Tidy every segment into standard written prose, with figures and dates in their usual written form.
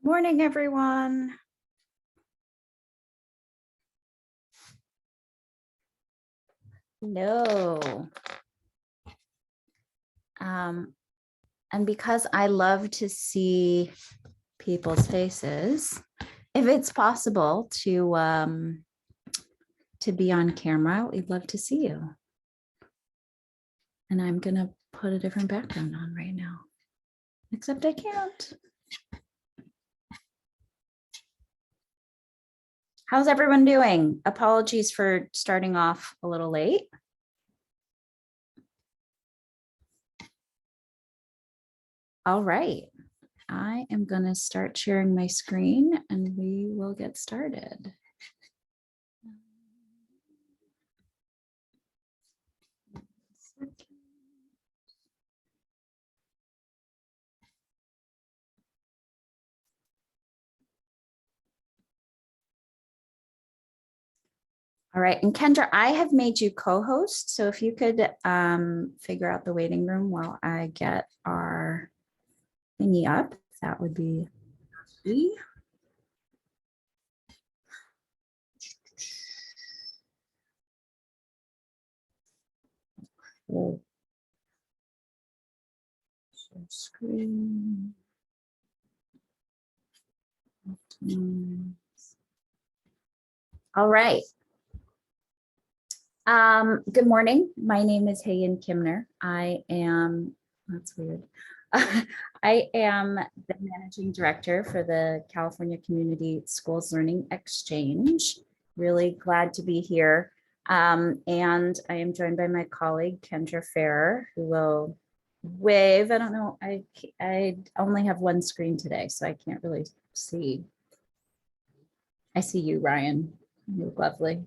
Morning, everyone. Hello. And because I love to see people's faces, if it's possible to be on camera, we'd love to see you. And I'm gonna put a different background on right now, except I can't. How's everyone doing? Apologies for starting off a little late. All right, I am going to start sharing my screen and we will get started. All right, and Kendra, I have made you co-host, so if you could figure out the waiting room while I get our thingy up, that would be great. Share screen. All right. Good morning. My name is Hayen Kimner. I am, that's weird. I am the managing director for the California Community Schools Learning Exchange. Really glad to be here. And I am joined by my colleague, Kendra Farrer, who will wave. I don't know, I only have one screen today, so I can't really see. I see you, Ryan. You look lovely.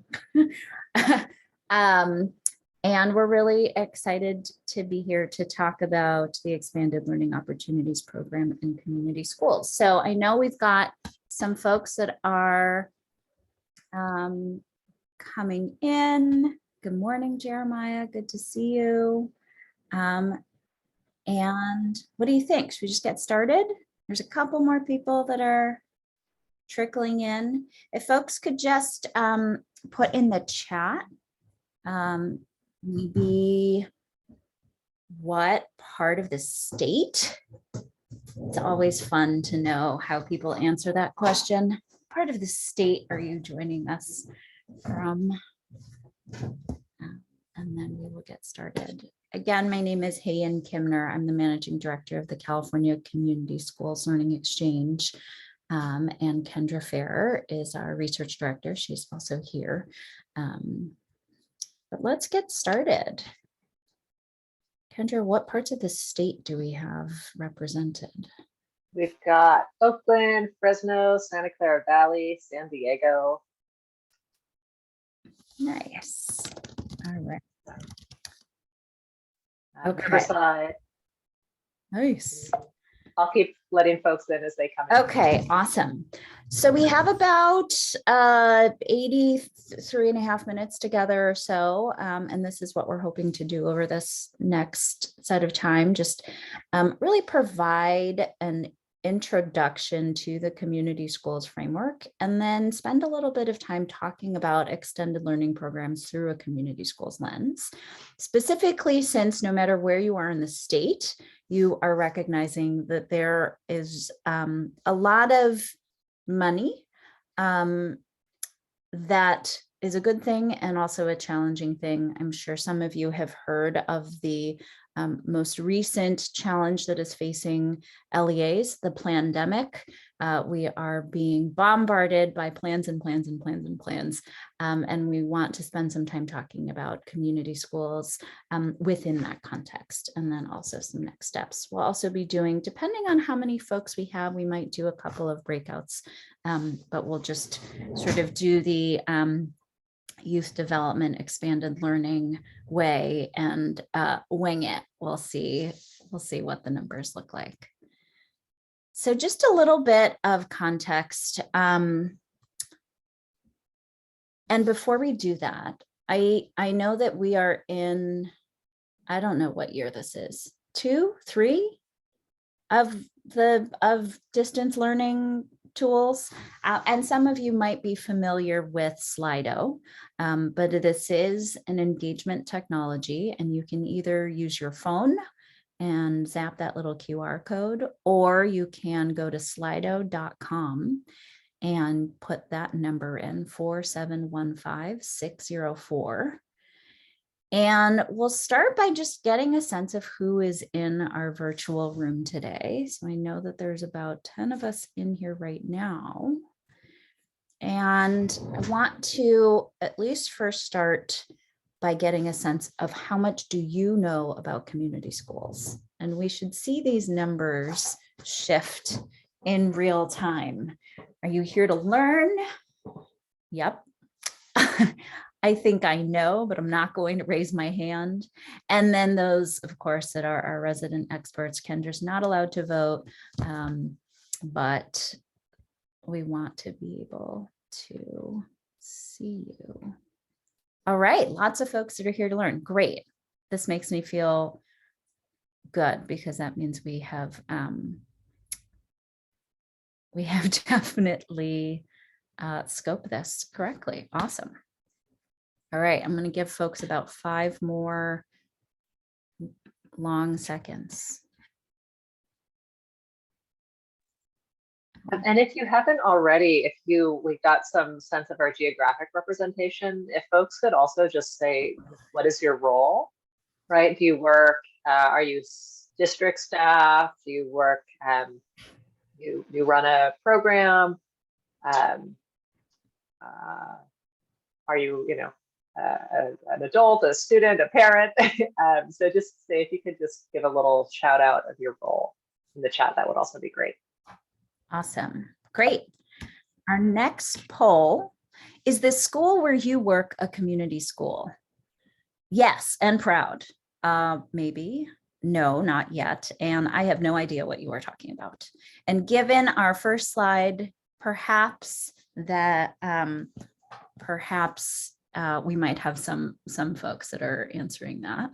And we're really excited to be here to talk about the Expanded Learning Opportunities Program in community schools. So I know we've got some folks that are coming in. Good morning, Jeremiah. Good to see you. And what do you think? Should we just get started? There's a couple more people that are trickling in. If folks could just put in the chat maybe what part of the state. It's always fun to know how people answer that question. Part of the state are you joining us from? And then we will get started. Again, my name is Hayen Kimner. I'm the managing director of the California Community Schools Learning Exchange. And Kendra Farrer is our research director. She's also here. But let's get started. Kendra, what parts of the state do we have represented? We've got Oakland, Fresno, Santa Clara Valley, San Diego. Nice. All right. Okay. Riverside. Nice. I'll keep letting folks in as they come in. Okay, awesome. So we have about 83 and a half minutes together or so. And this is what we're hoping to do over this next set of time, just really provide an introduction to the community schools framework, and then spend a little bit of time talking about extended learning programs through a community schools lens, specifically since no matter where you are in the state, you are recognizing that there is a lot of money that is a good thing and also a challenging thing. I'm sure some of you have heard of the most recent challenge that is facing LEAs, the plandemic. We are being bombarded by plans and plans and plans and plans. And we want to spend some time talking about community schools within that context, and then also some next steps. We'll also be doing, depending on how many folks we have, we might do a couple of breakouts, but we'll just sort of do the youth development expanded learning way and wing it. We'll see what the numbers look like. So just a little bit of context. And before we do that, I know that we are in, I don't know what year this is, 2, 3 of of distance learning tools. And some of you might be familiar with Slido, but this is an engagement technology, and you can either use your phone and zap that little QR code, or you can go to slido.com and put that number in 4715604. And we'll start by just getting a sense of who is in our virtual room today. So I know that there's about 10 of us in here right now. And I want to at least first start by getting a sense of how much do you know about community schools? And we should see these numbers shift in real time. Are you here to learn? Yep. I think I know, but I'm not going to raise my hand. And then those, of course, that are our resident experts. Kendra's not allowed to vote, but we want to be able to see you. All right, lots of folks that are here to learn. Great. This makes me feel good because that means we have definitely scoped this correctly. Awesome. All right, I'm going to give folks about 5 more long seconds. And if you haven't already, we've got some sense of our geographic representation, if folks could also just say, what is your role, right? Do you work, are you district staff? Do you work, you run a program? Are you, an adult, a student, a parent? So just say, if you could just give a little shout out of your role in the chat, that would also be great. Awesome. Great. Our next poll is the school where you work a community school? Yes, and proud. Maybe. No, not yet. And I have no idea what you are talking about. And given our first slide, perhaps that we might have some folks that are answering that.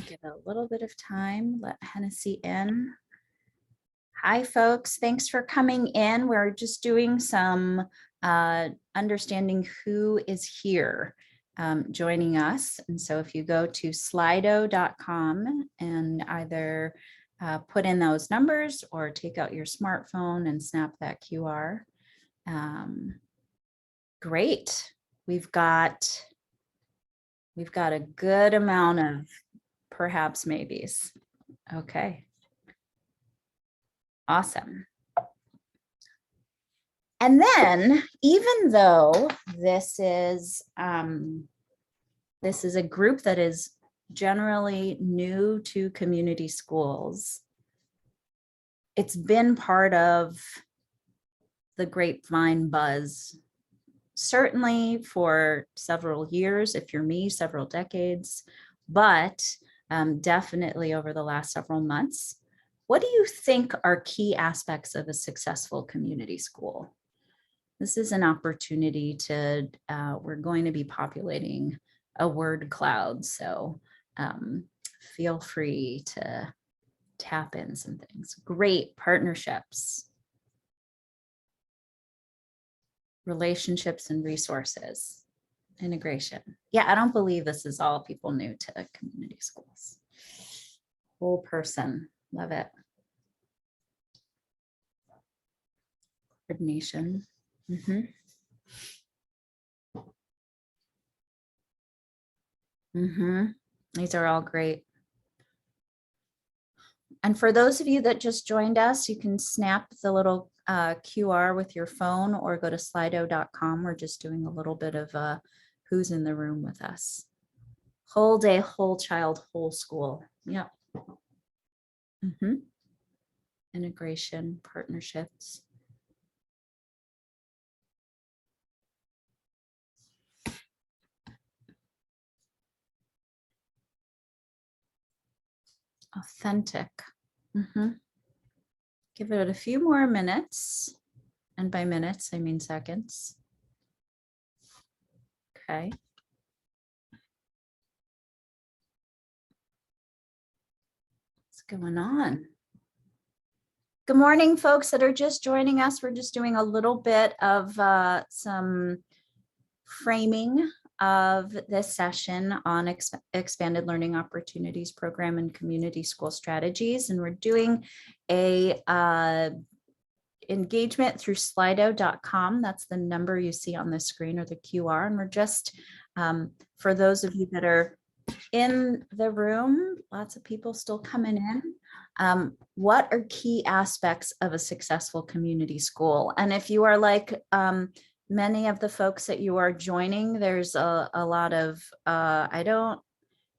Give a little bit of time, let Hennessy in. Hi, folks. Thanks for coming in. We're just doing some understanding who is here joining us. And so if you go to slido.com and either put in those numbers or take out your smartphone and snap that QR. Great. We've got a good amount of perhaps maybes. Okay. Awesome. And then, even though this is a group that is generally new to community schools, it's been part of the grapevine buzz, certainly for several years, if you're me, several decades, but definitely over the last several months. What do you think are key aspects of a successful community school? This is an opportunity to, we're going to be populating a word cloud, so feel free to tap in some things. Great partnerships, relationships and resources, integration. Yeah, I don't believe this is all people new to community schools. Whole person, love it. Coordination. These are all great. And for those of you that just joined us, you can snap the little QR with your phone or go to slido.com. We're just doing a little bit of who's in the room with us. Whole day, whole child, whole school. Yep. Integration, partnerships. Authentic. Give it a few more minutes. And by minutes, I mean seconds. Okay. going on? Good morning, folks that are just joining us. We're just doing a little bit of some framing of this session on expanded learning opportunities program and community school strategies. And we're doing a engagement through slido.com. That's the number you see on the screen, or the QR. And we're just, for those of you that are in the room, lots of people still coming in. What are key aspects of a successful community school? And if you are like many of the folks that you are joining, there's a lot of, I don't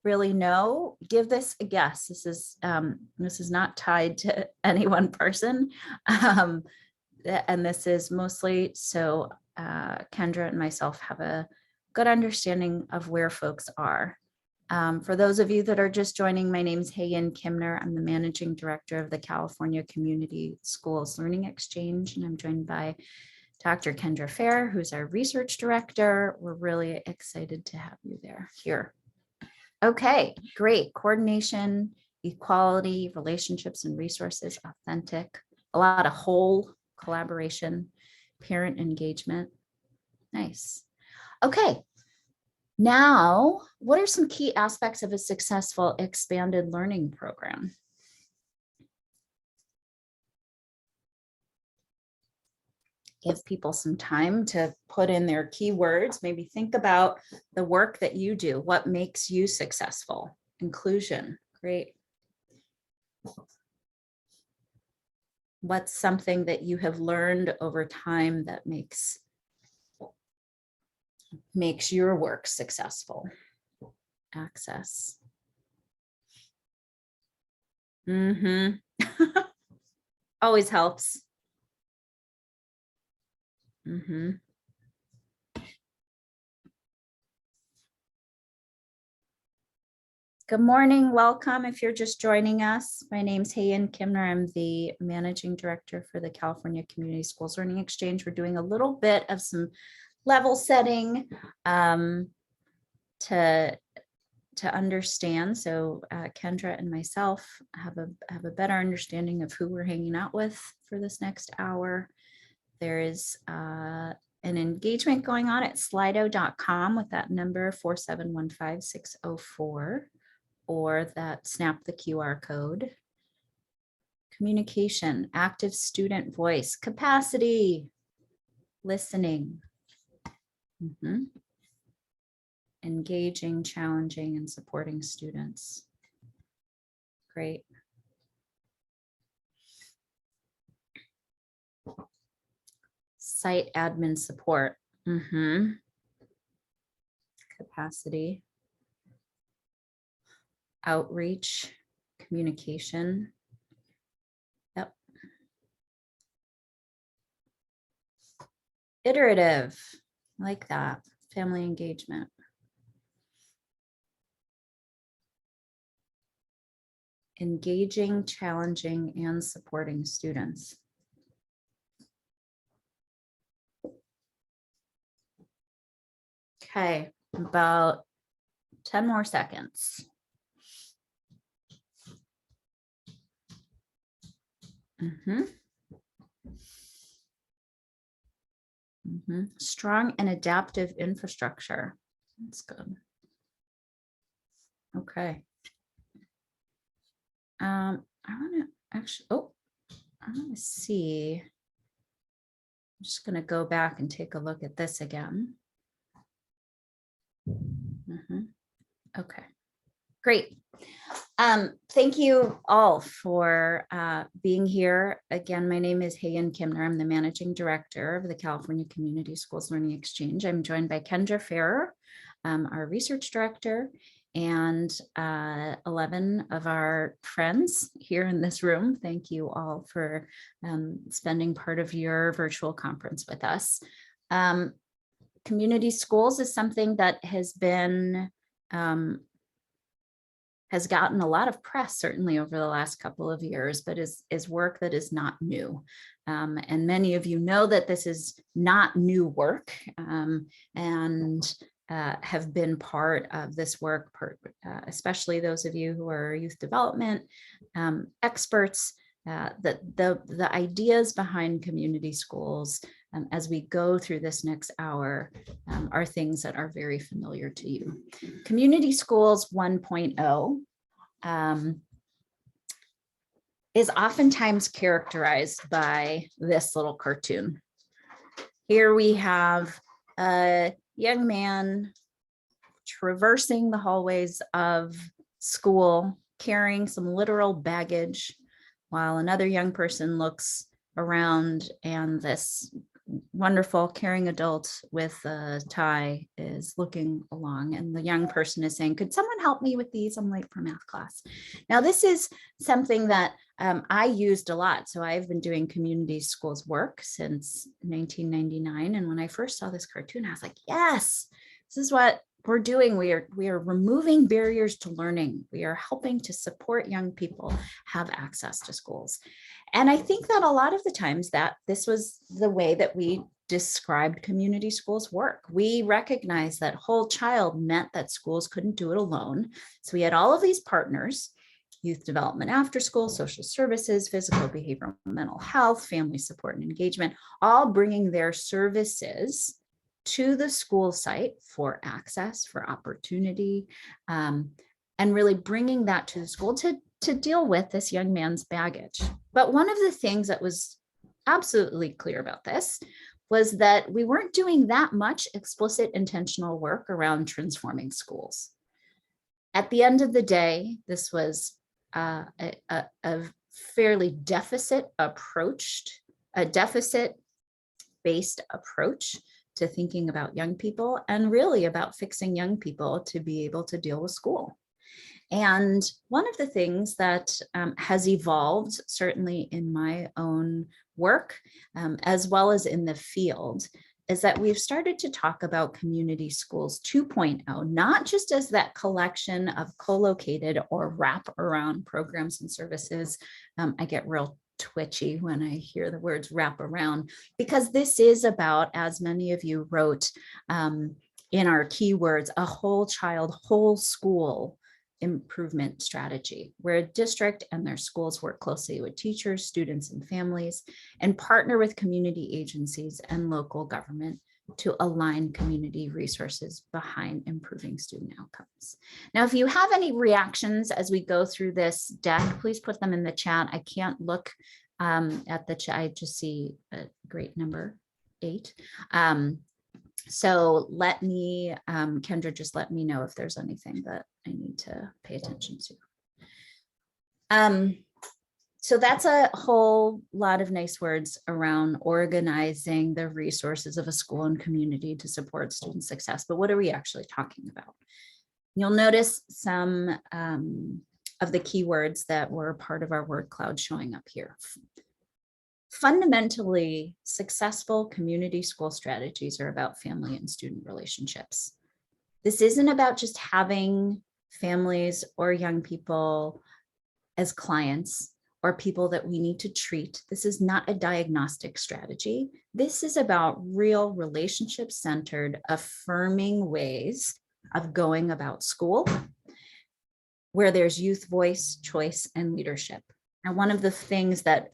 really know, give this a guess. This is not tied to any one person. And this is mostly so Kendra and myself have a good understanding of where folks are. For those of you that are just joining, my name is Hayan Kimner. I'm the Managing Director of the California Community Schools Learning Exchange, and I'm joined by Dr. Kendra Fair, who's our Research Director. We're really excited to have you here. Okay, great. Coordination, equality, relationships and resources, authentic, a lot of whole collaboration, parent engagement. Nice. Okay. Now, what are some key aspects of a successful expanded learning program? Give people some time to put in their keywords. Maybe think about the work that you do. What makes you successful? Inclusion, great. What's something that you have learned over time that makes your work successful? Access. Always helps. Good morning, welcome if you're just joining us. My name's Hayan Kimner. I'm the Managing Director for the California Community Schools Learning Exchange. We're doing a little bit of some level setting to understand. So Kendra and myself have a better understanding of who we're hanging out with for this next hour. There is an engagement going on at slido.com with that number 4715604, or that snap the QR code. Communication, active student voice, capacity, listening, engaging, challenging, and supporting students. Great. Site admin support. Capacity. Outreach, communication. Yep. Iterative, like that. Family engagement. Engaging, challenging, and supporting students. Okay, about 10 more seconds. Strong and adaptive infrastructure. That's good. Okay. I want to actually, I want to see. I'm just going to go back and take a look at this again. Okay, great. Thank you all for being here. Again, my name is Hayan Kimner. I'm the Managing Director of the California Community Schools Learning Exchange. I'm joined by Kendra Fair, our Research Director, and 11 of our friends here in this room. Thank you all for spending part of your virtual conference with us. Community schools is something that has been has gotten a lot of press, certainly over the last couple of years, but is work that is not new. And many of you know that this is not new work. And have been part of this work, especially those of you who are youth development experts, that the ideas behind community schools as we go through this next hour are things that are very familiar to you. Community Schools 1.0 is oftentimes characterized by this little cartoon. Here we have a young man traversing the hallways of school, carrying some literal baggage, while another young person looks around and this wonderful caring adult with a tie is looking along, and the young person is saying, could someone help me with these? I'm late for math class. Now, this is something that I used a lot. So I've been doing community schools work since 1999. And when I first saw this cartoon, I was like, yes, this is what we're doing. We are removing barriers to learning. We are helping to support young people have access to schools. And I think that a lot of the times that this was the way that we described community schools work. We recognized that whole child meant that schools couldn't do it alone. So we had all of these partners: youth development after school, social services, physical, behavioral, mental health, family support and engagement, all bringing their services to the school site for access, for opportunity, and really bringing that to the school to deal with this young man's baggage. But one of the things that was absolutely clear about this was that we weren't doing that much explicit intentional work around transforming schools. At the end of the day, this was a fairly deficit-based approach to thinking about young people, and really about fixing young people to be able to deal with school. And one of the things that has evolved, certainly in my own work, as well as in the field, is that we've started to talk about community schools 2.0, not just as that collection of co-located or wrap-around programs and services. I get real twitchy when I hear the words wrap around, because this is about, as many of you wrote in our keywords, a whole child, whole school improvement strategy, where a district and their schools work closely with teachers, students, and families, and partner with community agencies and local government to align community resources behind improving student outcomes. Now, if you have any reactions as we go through this deck, please put them in the chat. I can't look at the chat. I just see a great number, 8. So let me, Kendra, just let me know if there's anything that I need to pay attention to. So that's a whole lot of nice words around organizing the resources of a school and community to support student success. But what are we actually talking about? You'll notice some of the keywords that were part of our word cloud showing up here. Fundamentally, successful community school strategies are about family and student relationships. This isn't about just having families or young people as clients or people that we need to treat. This is not a diagnostic strategy. This is about real relationship-centered, affirming ways of going about school, where there's youth voice, choice, and leadership. And one of the things that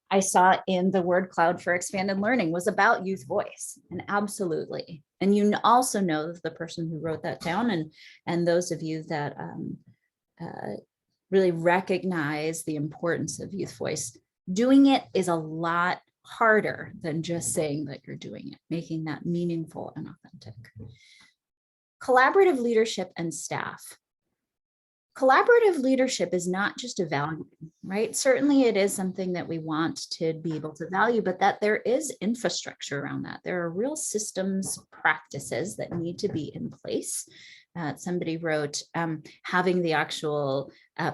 I saw in the word cloud for expanded learning was about youth voice, and absolutely. And you also know the person who wrote that down, and those of you that really recognize the importance of youth voice. Doing it is a lot harder than just saying that you're doing it, making that meaningful and authentic. Collaborative leadership and staff. Collaborative leadership is not just a value, right? Certainly it is something that we want to be able to value, but that there is infrastructure around that. There are real systems, practices that need to be in place. Somebody wrote, having the actual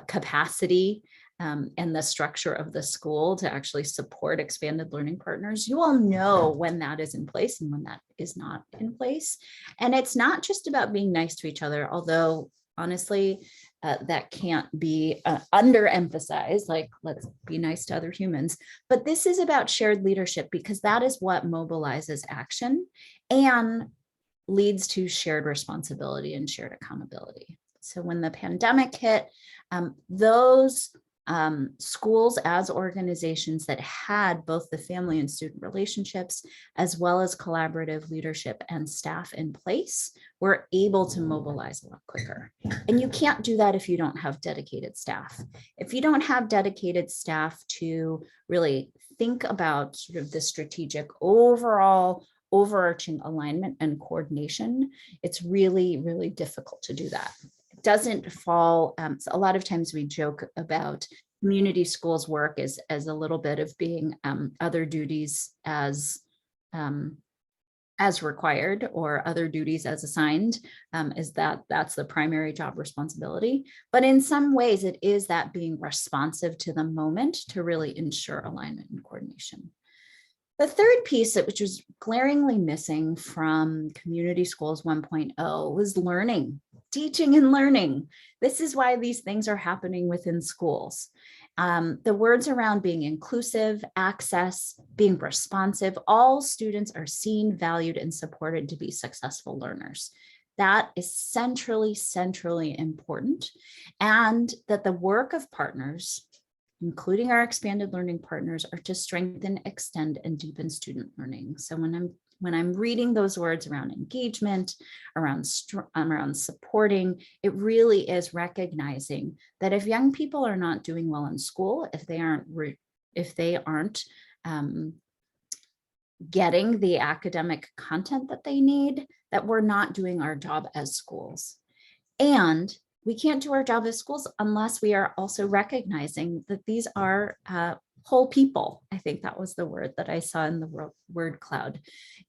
capacity and the structure of the school to actually support expanded learning partners. You all know when that is in place and when that is not in place. And it's not just about being nice to each other, although honestly, that can't be underemphasized, like let's be nice to other humans. But this is about shared leadership, because that is what mobilizes action. And leads to shared responsibility and shared accountability. So when the pandemic hit, those schools as organizations that had both the family and student relationships, as well as collaborative leadership and staff in place, were able to mobilize a lot quicker. And you can't do that if you don't have dedicated staff. If you don't have dedicated staff to really think about sort of the strategic overall overarching alignment and coordination, it's really, really difficult to do that. Doesn't fall. So a lot of times we joke about community schools work as a little bit of being other duties as required or other duties as assigned, is that's the primary job responsibility. But in some ways it is that being responsive to the moment to really ensure alignment and coordination. The third piece, which was glaringly missing from Community Schools 1.0, was learning, teaching and learning. This is why these things are happening within schools. The words around being inclusive, access, being responsive, all students are seen, valued, and supported to be successful learners. That is centrally important, and that the work of partners, including our expanded learning partners, are to strengthen, extend, and deepen student learning. So when I'm reading those words around engagement, around supporting, it really is recognizing that if young people are not doing well in school, if they aren't getting the academic content that they need, that we're not doing our job as schools. And we can't do our job as schools unless we are also recognizing that these are whole people. I think that was the word that I saw in the word cloud.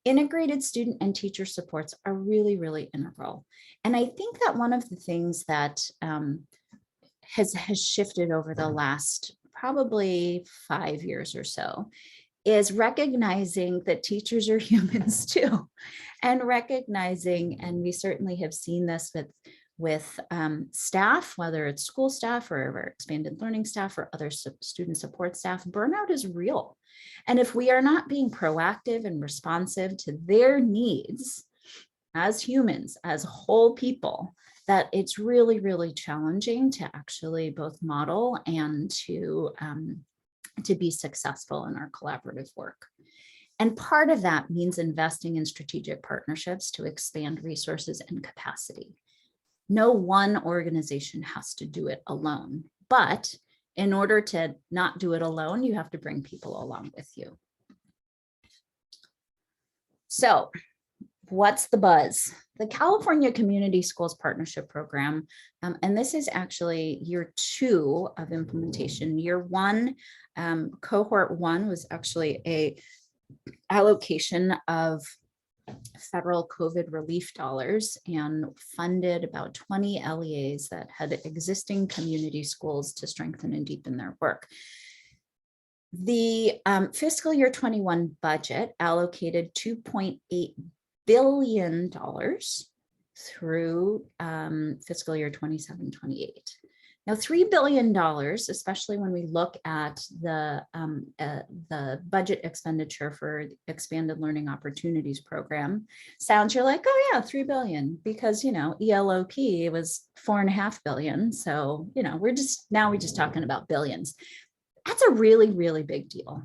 Integrated student and teacher supports are really, really integral. And I think that one of the things that has shifted over the last probably 5 years or so is recognizing that teachers are humans too, and recognizing, and we certainly have seen this with staff, whether it's school staff or expanded learning staff or other student support staff, burnout is real. And if we are not being proactive and responsive to their needs as humans, as whole people, that it's really, really challenging to actually both model and to be successful in our collaborative work. And part of that means investing in strategic partnerships to expand resources and capacity. No one organization has to do it alone, but in order to not do it alone, you have to bring people along with you. So what's the buzz? The California Community Schools Partnership Program, and this is actually year 2 of implementation. Year 1, cohort 1 was actually a allocation of federal COVID relief dollars and funded about 20 LEAs that had existing community schools to strengthen and deepen their work. The fiscal year 21 budget allocated $2.8 billion through fiscal year 27-28. Now, $3 billion, especially when we look at the budget expenditure for the Expanded Learning Opportunities Program, sounds, you're like, oh yeah, $3 billion, because, you know, ELOP was $4.5 billion. So, you know, we're just talking about billions. That's a really, really big deal.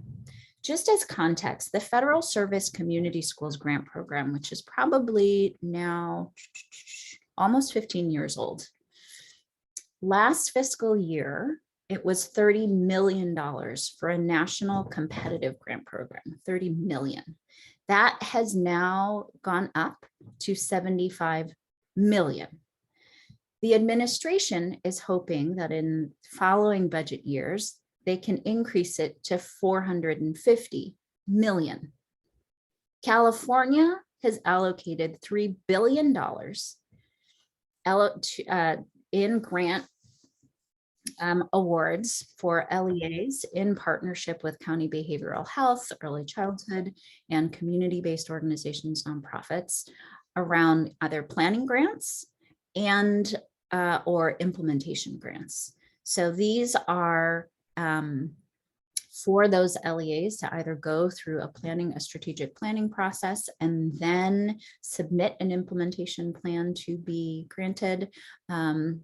Just as context, the Federal Service Community Schools Grant Program, which is probably now almost 15 years old. Last fiscal year, it was $30 million for a national competitive grant program, 30 million. That has now gone up to 75 million. The administration is hoping that in following budget years, they can increase it to 450 million. California has allocated $3 billion in grant awards for LEAs in partnership with county behavioral health, early childhood, and community-based organizations, nonprofits, around either planning grants and or implementation grants. So these are for those LEAs to either go through a strategic planning process and then submit an implementation plan to be granted, and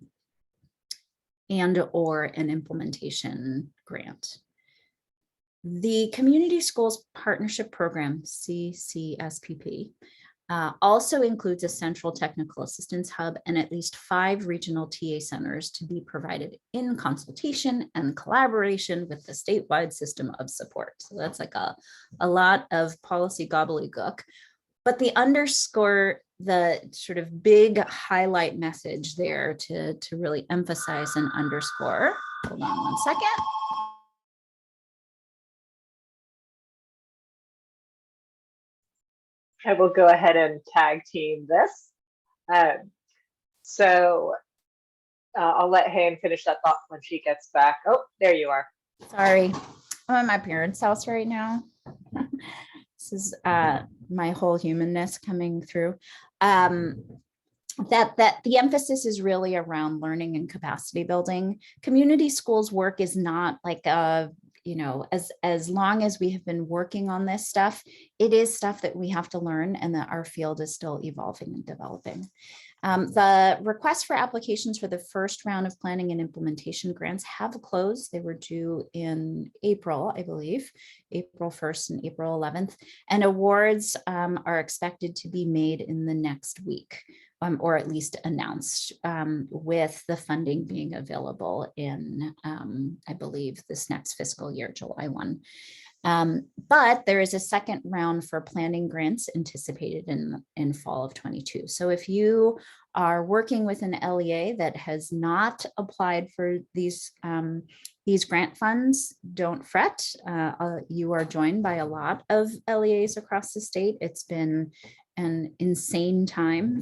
or an implementation grant. The Community Schools Partnership Program, CCSPP, also includes a central technical assistance hub and at least 5 regional TA centers to be provided in consultation and collaboration with the statewide system of support. So that's like a lot of policy gobbledygook. But the sort of big highlight message there to really emphasize and underscore. Hold on one second. I will go ahead and tag team this. I'll let Hayan finish that thought when she gets back. Oh, there you are. Sorry, I'm at my parents' house right now. This is my whole humanness coming through. That the emphasis is really around learning and capacity building. Community schools work is not like a, as long as we have been working on this stuff, it is stuff that we have to learn and that our field is still evolving and developing. The requests for applications for the first round of planning and implementation grants have closed. They were due in April, I believe, April 1st and April 11th, and awards are expected to be made in the next week. Or at least announced, with the funding being available in, I believe, this next fiscal year, July 1. But there is a second round for planning grants anticipated in fall of 22. So if you are working with an LEA that has not applied for these grant funds, don't fret. You are joined by a lot of LEAs across the state. It's been an insane time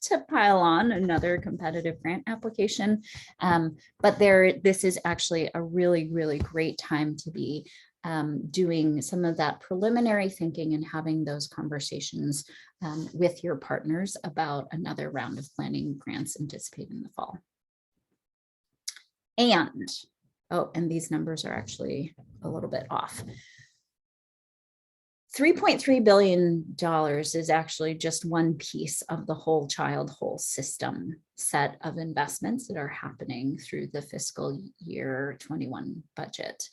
to pile on another competitive grant application. But this is actually a really, really great time to be doing some of that preliminary thinking and having those conversations with your partners about another round of planning grants anticipated in the fall. And these numbers are actually a little bit off. $3.3 billion is actually just one piece of the whole child whole system set of investments that are happening through the fiscal year 21 budget.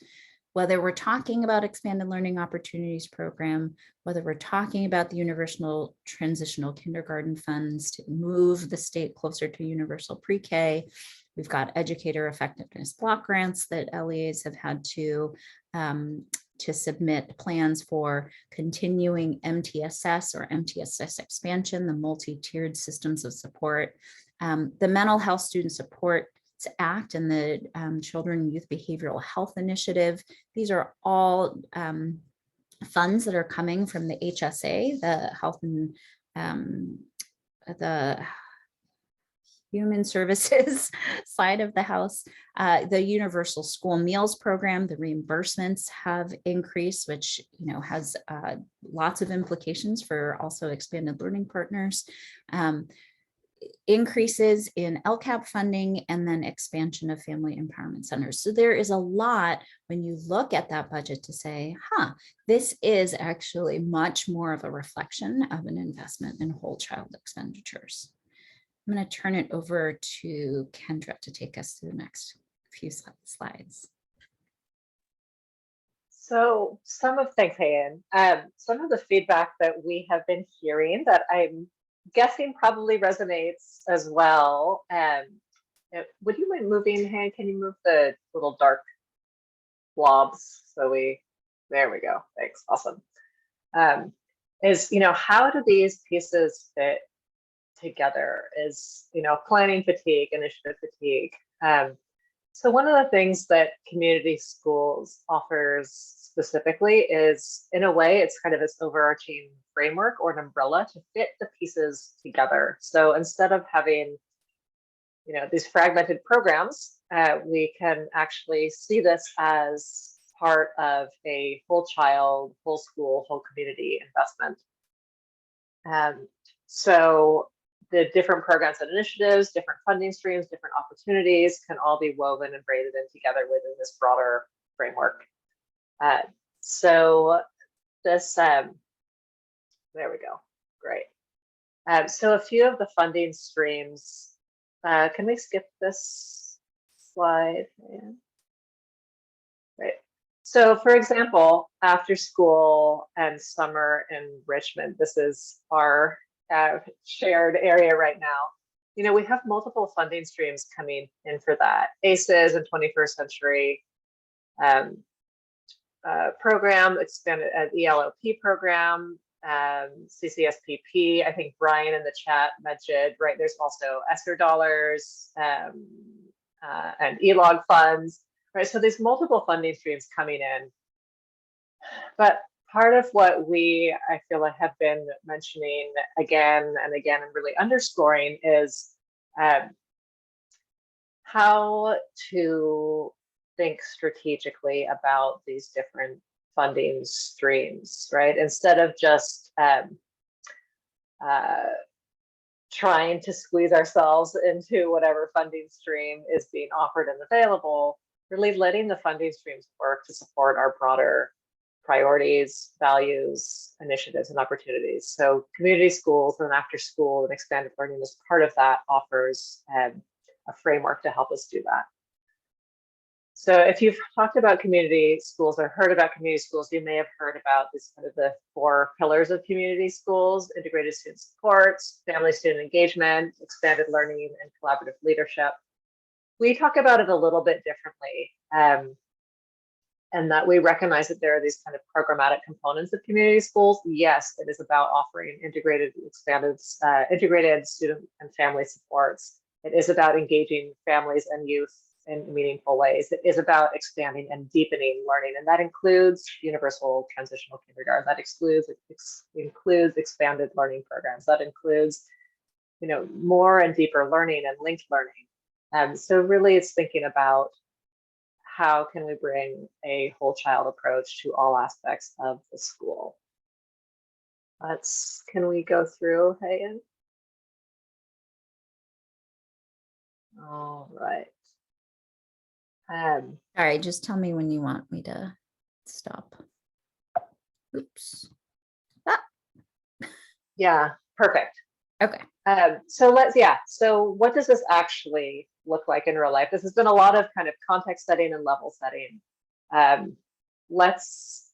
Whether we're talking about expanded learning opportunities program, whether we're talking about the universal transitional kindergarten funds to move the state closer to universal pre-K, we've got educator effectiveness block grants that LEAs have had to submit plans for continuing MTSS or MTSS expansion, the multi-tiered systems of support, the Mental Health Student Support Act and the Children and Youth Behavioral Health Initiative. These are all funds that are coming from the HSA, the Health and the Human Services side of the house. The Universal School Meals Program, the reimbursements have increased, which has lots of implications for also expanded learning partners. Increases in LCAP funding, and then expansion of family empowerment centers. So there is a lot when you look at that budget to say, this is actually much more of a reflection of an investment in whole child expenditures. I'm going to turn it over to Kendra to take us through the next few slides. So thanks, Hayan. Some of the feedback that we have been hearing that I'm guessing probably resonates as well. Would you mind moving, Hayan? Can you move the little dark blobs? There we go. Thanks. Awesome. How do these pieces fit together? Is planning fatigue, initiative fatigue. So one of the things that community schools offers specifically is, in a way, it's kind of this overarching framework or an umbrella to fit the pieces together. So instead of having these fragmented programs, we can actually see this as part of a whole child, whole school, whole community investment. So the different programs and initiatives, different funding streams, different opportunities can all be woven and braided in together within this broader framework. Uh, so this, there we go, great. So a few of the funding streams, can we skip this slide? Right. So for example, after school and summer enrichment, this is our shared area right now. You know, we have multiple funding streams coming in for that. ACES and 21st Century program, expanded ELOP program, CCSPP. I think Brian in the chat mentioned, right? There's also ESSER dollars and ELOG funds, right? So there's multiple funding streams coming in. But part of what I feel like have been mentioning again and again and really underscoring is how to think strategically about these different funding streams, right? Instead of just trying to squeeze ourselves into whatever funding stream is being offered and available, really letting the funding streams work to support our broader priorities, values, initiatives, and opportunities. So community schools and after school and expanded learning as part of that offers a framework to help us do that. So if you've talked about community schools or heard about community schools, you may have heard about this kind of the 4 pillars of community schools: integrated student support, family student engagement, expanded learning, and collaborative leadership. We talk about it a little bit differently, and that we recognize that there are these kind of programmatic components of community schools. Yes, it is about offering integrated student and family supports. It is about engaging families and youth in meaningful ways. It is about expanding and deepening learning, and that includes universal transitional kindergarten. That includes expanded learning programs. That includes, you know, more and deeper learning and linked learning. So really, it's thinking about how can we bring a whole child approach to all aspects of the school. Can we go through, Hayan? All right. All right, just tell me when you want me to stop. Oops. Ah. Yeah, perfect. Okay. So what does this actually look like in real life? This has been a lot of kind of context setting and level setting. Let's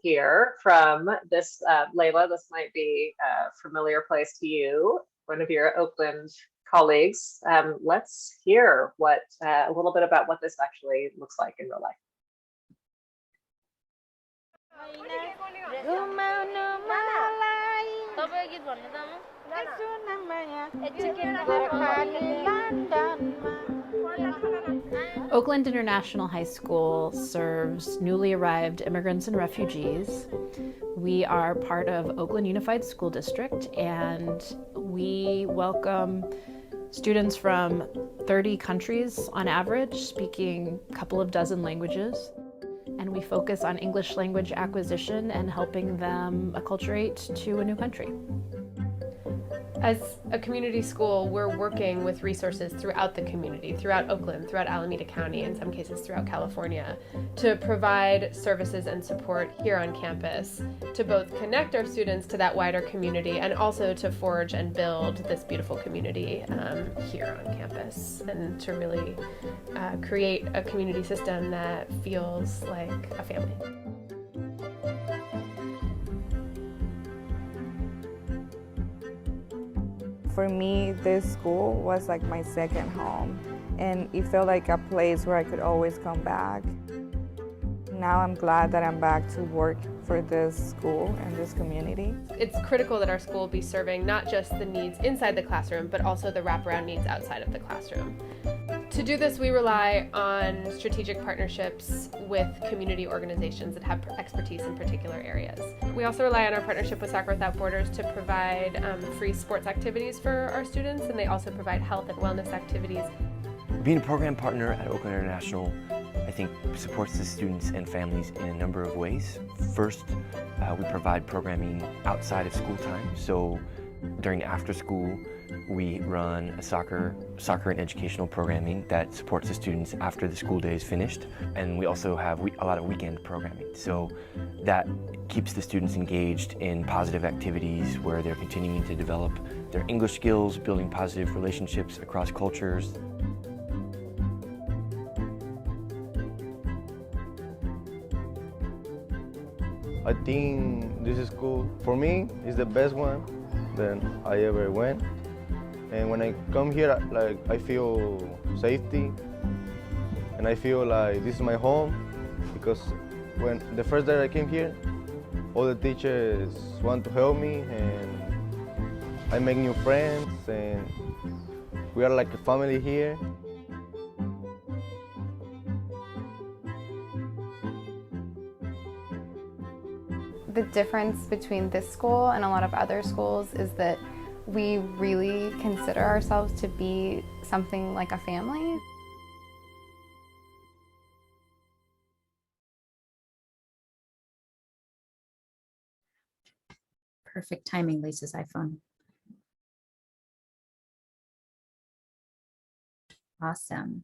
hear from this, Layla. This might be a familiar place to you, one of your Oakland colleagues. Let's hear a little bit about what this actually looks like in real life. Oakland International High School serves newly arrived immigrants and refugees. We are part of Oakland Unified School District, and we welcome students from 30 countries on average, speaking a couple of dozen languages. And we focus on English language acquisition and helping them acculturate to a new country. As a community school, we're working with resources throughout the community, throughout Oakland, throughout Alameda County, in some cases throughout California, to provide services and support here on campus to both connect our students to that wider community and also to forge and build this beautiful community here on campus, and to really create a community system that feels like a family. For me, this school was like my second home, and it felt like a place where I could always come back. Now I'm glad that I'm back to work for this school and this community. It's critical that our school be serving not just the needs inside the classroom, but also the wraparound needs outside of the classroom. To do this, we rely on strategic partnerships with community organizations that have expertise in particular areas. We also rely on our partnership with Soccer Without Borders to provide free sports activities for our students, and they also provide health and wellness activities. Being a program partner at Oakland International, I think, supports the students and families in a number of ways. First, we provide programming outside of school time, so During after school, we run a soccer and educational programming that supports the students after the school day is finished. And we also have a lot of weekend programming. So that keeps the students engaged in positive activities where they're continuing to develop their English skills, building positive relationships across cultures. I think this school, for me, is the best one that I ever went. And when I come here, like, I feel safety, and I feel like this is my home, because when the first day I came here, all the teachers want to help me, and I make new friends, and we are like a family here. The difference between this school and a lot of other schools is that we really consider ourselves to be something like a family. Perfect timing, Lisa's iPhone. Awesome.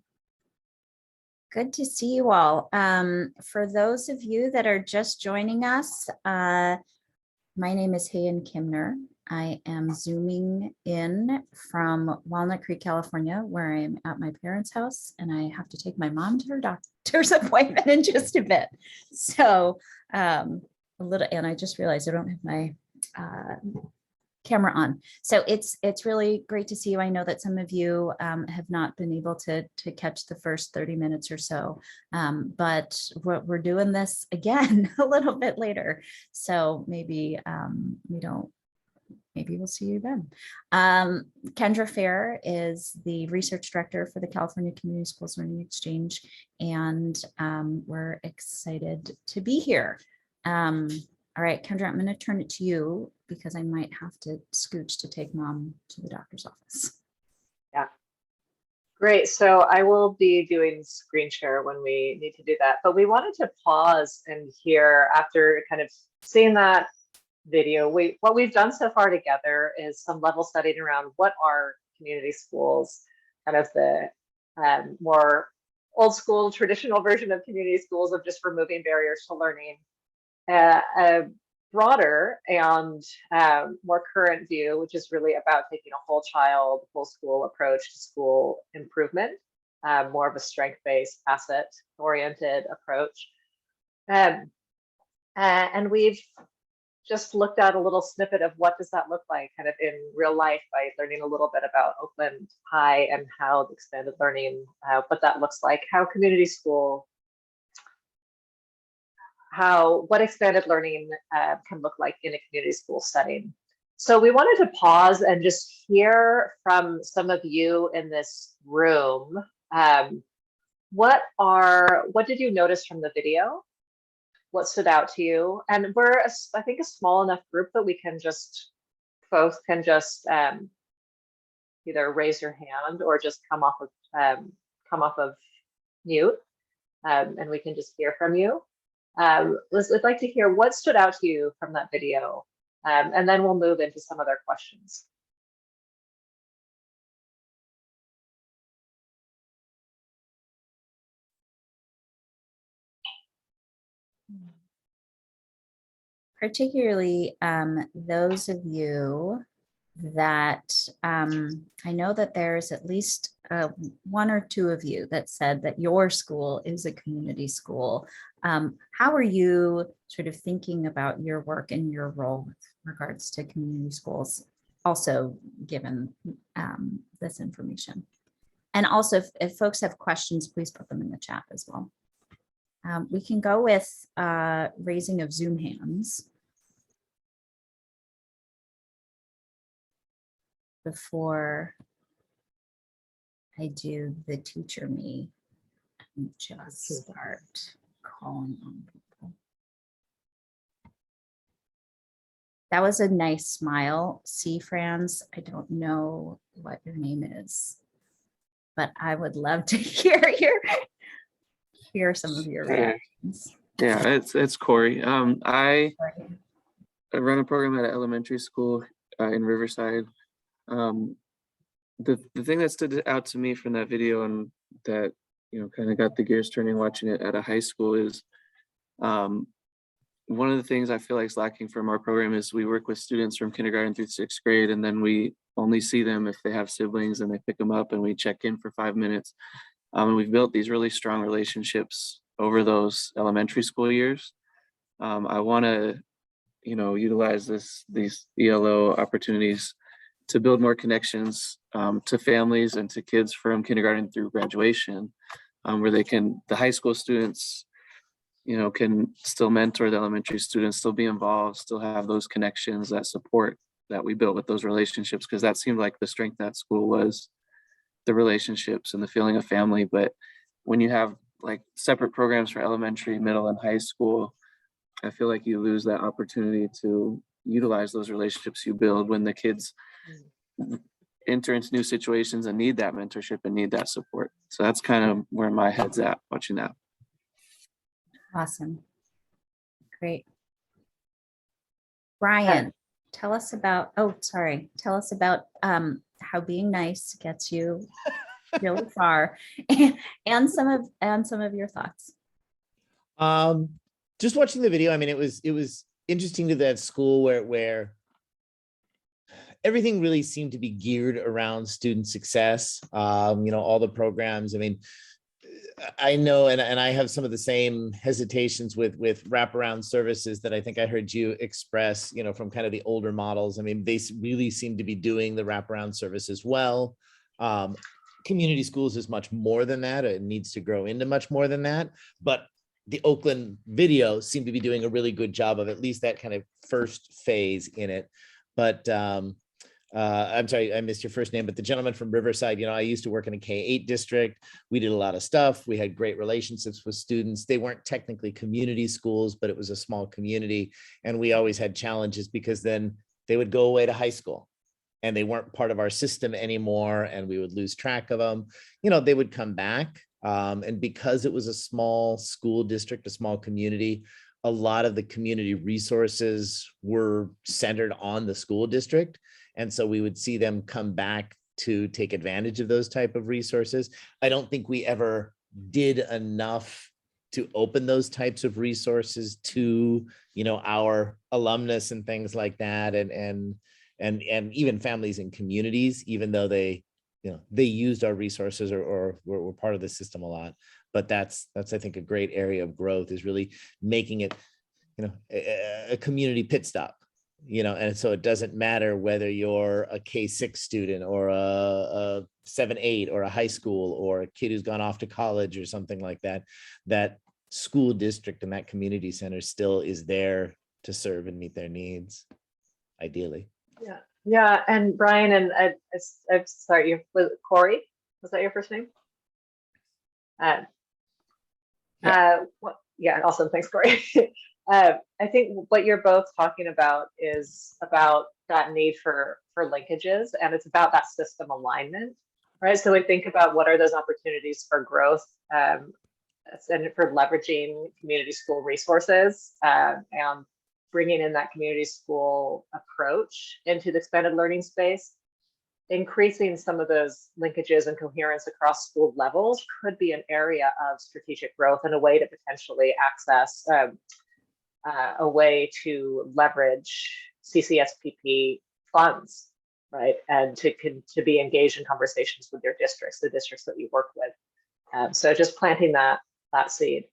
Good to see you all. For those of you that are just joining us, my name is Hayan Kimner. I am Zooming in from Walnut Creek, California, where I'm at my parents' house, and I have to take my mom to her doctor's appointment in just a bit. So and I just realized I don't have my camera on. So it's really great to see you. I know that some of you have not been able to catch the first 30 minutes or so, but we're doing this again a little bit later. So maybe maybe we'll see you then. Kendra Fair is the research director for the California Community Schools Learning Exchange, and we're excited to be here. All right, Kendra, I'm going to turn it to you because I might have to scooch to take mom to the doctor's office. Yeah. Great. So I will be doing screen share when we need to do that. But we wanted to pause and hear, after kind of seeing that video, what we've done so far together is some level setting around what are community schools, kind of the more old school traditional version of community schools of just removing barriers to learning. A broader and more current view, which is really about taking a whole child, whole school approach to school improvement, more of a strength-based, asset-oriented approach. And we've just looked at a little snippet of what does that look like kind of in real life by learning a little bit about Oakland High and how the expanded learning, what that looks like, how community school, what expanded learning can look like in a community school setting. So we wanted to pause and just hear from some of you in this room. What did you notice from the video? What stood out to you? And we're, I think, a small enough group that we can just, folks can just either raise your hand or just come off of mute, and we can just hear from you. Liz, I'd like to hear what stood out to you from that video, and then we'll move into some other questions. Particularly those of you that I know that there's at least one or two of you that said that your school is a community school. How are you sort of thinking about your work and your role with regards to community schools, also given this information? And also, if folks have questions, please put them in the chat as well. We can go with raising of Zoom hands before I do the teacher me and just start calling on people. That was a nice smile. See, Franz, I don't know what your name is, but I would love to hear some of your reactions. Yeah, it's Corey. I run a program at an elementary school in Riverside. Um, the thing that stood out to me from that video and that, kind of got the gears turning watching it at a high school is um, one of the things I feel like is lacking from our program is we work with students from kindergarten through sixth grade, and then we only see them if they have siblings and they pick them up and we check in for 5 minutes. And we've built these really strong relationships over those elementary school years. I want to, utilize these ELO opportunities to build more connections to families and to kids from kindergarten through graduation, where the high school students, can still mentor the elementary students, still be involved, still have those connections, that support that we built with those relationships, because that seemed like the strength of that school was the relationships and the feeling of family. But when you have like separate programs for elementary, middle, and high school, I feel like you lose that opportunity to utilize those relationships you build when the kids enter into new situations and need that mentorship and need that support. So that's kind of where my head's at watching that. Awesome. Great. Brian, tell us about how being nice gets you really far and some of your thoughts. Just watching the video, I mean, it was interesting to that school where everything really seemed to be geared around student success. All the programs, I mean, I know, and I have some of the same hesitations with wraparound services that I think I heard you express, from kind of the older models. I mean, they really seem to be doing the wraparound services well. Community schools is much more than that. It needs to grow into much more than that. But the Oakland video seemed to be doing a really good job of at least that kind of first phase in it. But I'm sorry, I missed your first name, but the gentleman from Riverside, I used to work in a K-8 district. We did a lot of stuff. We had great relationships with students. They weren't technically community schools, but it was a small community. And we always had challenges because then they would go away to high school and they weren't part of our system anymore. And we would lose track of them. They would come back. And because it was a small school district, a small community, a lot of the community resources were centered on the school district. And so we would see them come back to take advantage of those type of resources. I don't think we ever did enough to open those types of resources to, our alumnus and things like that. And even families and communities, even though they used our resources or were part of the system a lot. But that's I think a great area of growth is really making it, a community pit stop. And so it doesn't matter whether you're a K-6 student or a 7-8 or a high school or a kid who's gone off to college or something like that, that school district and that community center still is there to serve and meet their needs, ideally. Yeah. Yeah. And Brian, and I'm sorry, was it Corey? Was that your first name? Yeah, awesome. Thanks, Corey. I think what you're both talking about is about that need for linkages, and it's about that system alignment, right? So we think about what are those opportunities for growth and for leveraging community school resources and bringing in that community school approach into the expanded learning space. Increasing some of those linkages and coherence across school levels could be an area of strategic growth and a way to potentially access a way to leverage CCSPP funds, right? And to be engaged in conversations with your districts, the districts that you work with. So just planting that seed.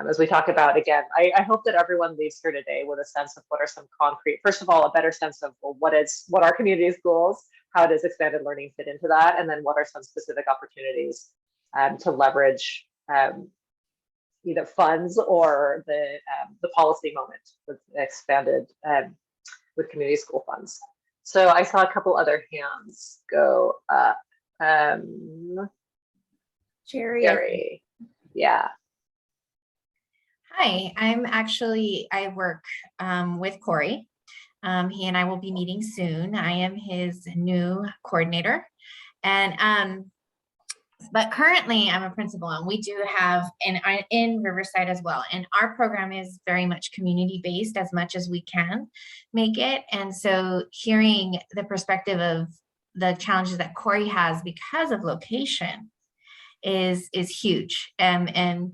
As we talk about, again, I hope that everyone leaves here today with a sense of what are some concrete, first of all, a better sense of what are community schools, how does expanded learning fit into that, and then what are some specific opportunities to leverage either funds or the policy moment with expanded with community school funds. So I saw a couple other hands go up. Jerry, yeah. Hi, I work with Corey. He and I will be meeting soon. I am his new coordinator. And But currently I'm a principal, and we do have, and I in Riverside as well. And our program is very much community based as much as we can make it. And so hearing the perspective of the challenges that Corey has because of location is huge. And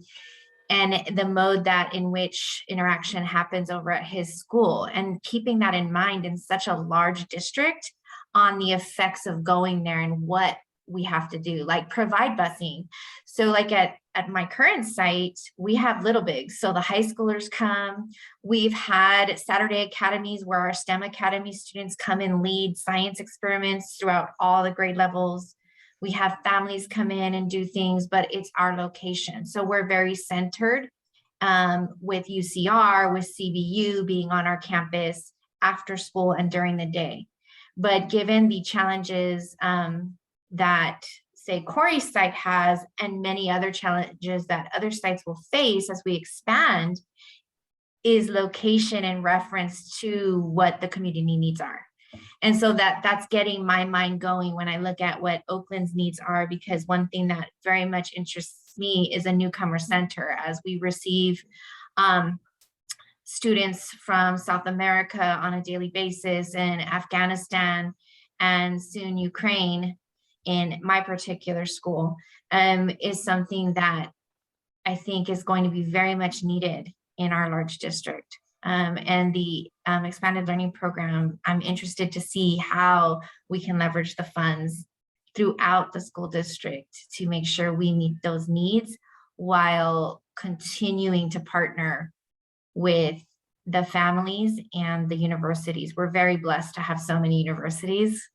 the mode that in which interaction happens over at his school, and keeping that in mind in such a large district on the effects of going there and what we have to do, like provide busing. So like at my current site, we have Little Bigs. So the high schoolers come. We've had Saturday academies where our STEM Academy students come and lead science experiments throughout all the grade levels. We have families come in and do things, but it's our location. So we're very centered with UCR, with CVU being on our campus after school and during the day. But given the challenges that say Corey's site has, and many other challenges that other sites will face as we expand, is location in reference to what the community needs are. And so that's getting my mind going when I look at what Oakland's needs are, because one thing that very much interests me is a newcomer center as we receive students from South America on a daily basis, and Afghanistan, and soon Ukraine in my particular school, is something that I think is going to be very much needed in our large district. And the expanded learning program, I'm interested to see how we can leverage the funds throughout the school district to make sure we meet those needs while continuing to partner with the families and the universities. We're very blessed to have so many universities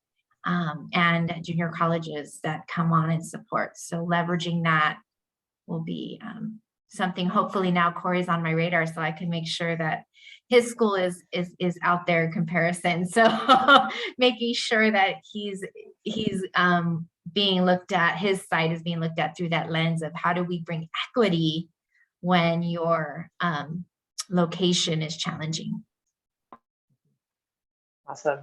and junior colleges that come on and support. So leveraging that will be something. Hopefully now Corey's on my radar, so I can make sure that his school is out there in comparison. So making sure that he's being looked at, his site is being looked at through that lens of how do we bring equity when your location is challenging. Awesome.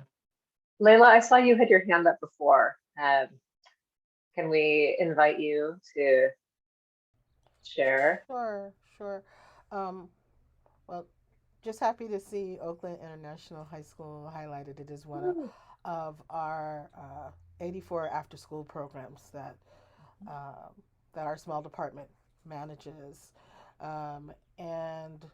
Layla, I saw you had your hand up before. Can we invite you to share? Sure. Well, just happy to see Oakland International High School highlighted. It is one of our 84 after-school programs that our small department manages. And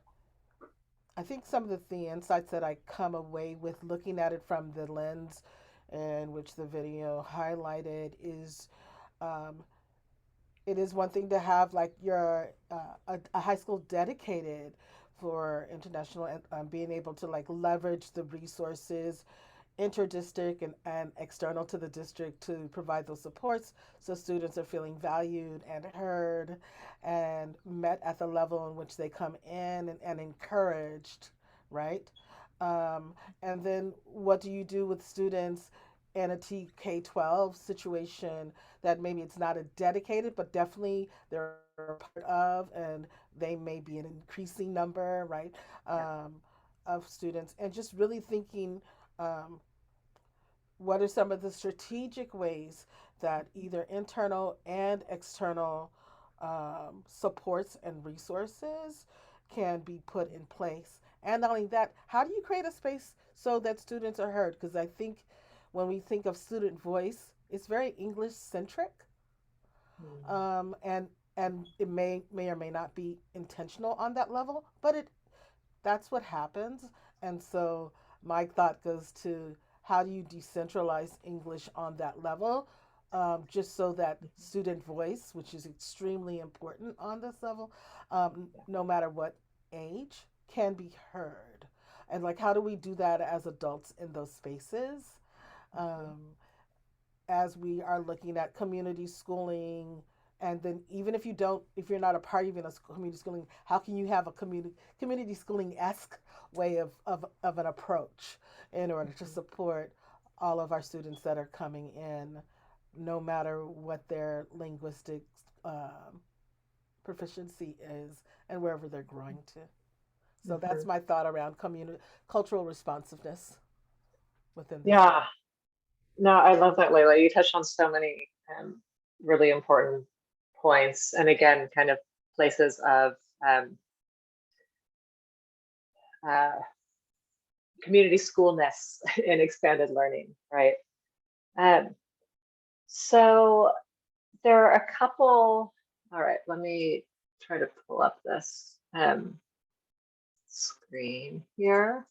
I think some of the insights that I come away with looking at it from the lens in which the video highlighted is it is one thing to have like your a high school dedicated for international and being able to like leverage the resources interdistrict and external to the district to provide those supports so students are feeling valued and heard and met at the level in which they come in and encouraged, right? And then what do you do with students in a TK-12 situation that maybe it's not a dedicated, but definitely they're a part of, and they may be an increasing number, right, of students, and just really thinking what are some of the strategic ways that either internal and external supports and resources can be put in place. And not only that, how do you create a space so that students are heard? Because I think when we think of student voice, it's very English centric, and it may or may not be intentional on that level, but that's what happens. And so my thought goes to how do you decentralize English on that level, just so that student voice, which is extremely important on this level, no matter what age, can be heard. And like, how do we do that as adults in those spaces? As we are looking at community schooling, and then even if you're not a part of a community schooling, how can you have a community schooling-esque way of an approach in order to support all of our students that are coming in, no matter what their linguistic proficiency is and wherever they're growing to. So that's my thought around cultural responsiveness within this. Yeah. No, I love that, Layla. You touched on so many really important points. And again, kind of places of community schoolness in expanded learning, right? So there are a couple, all right, let me try to pull up this screen here.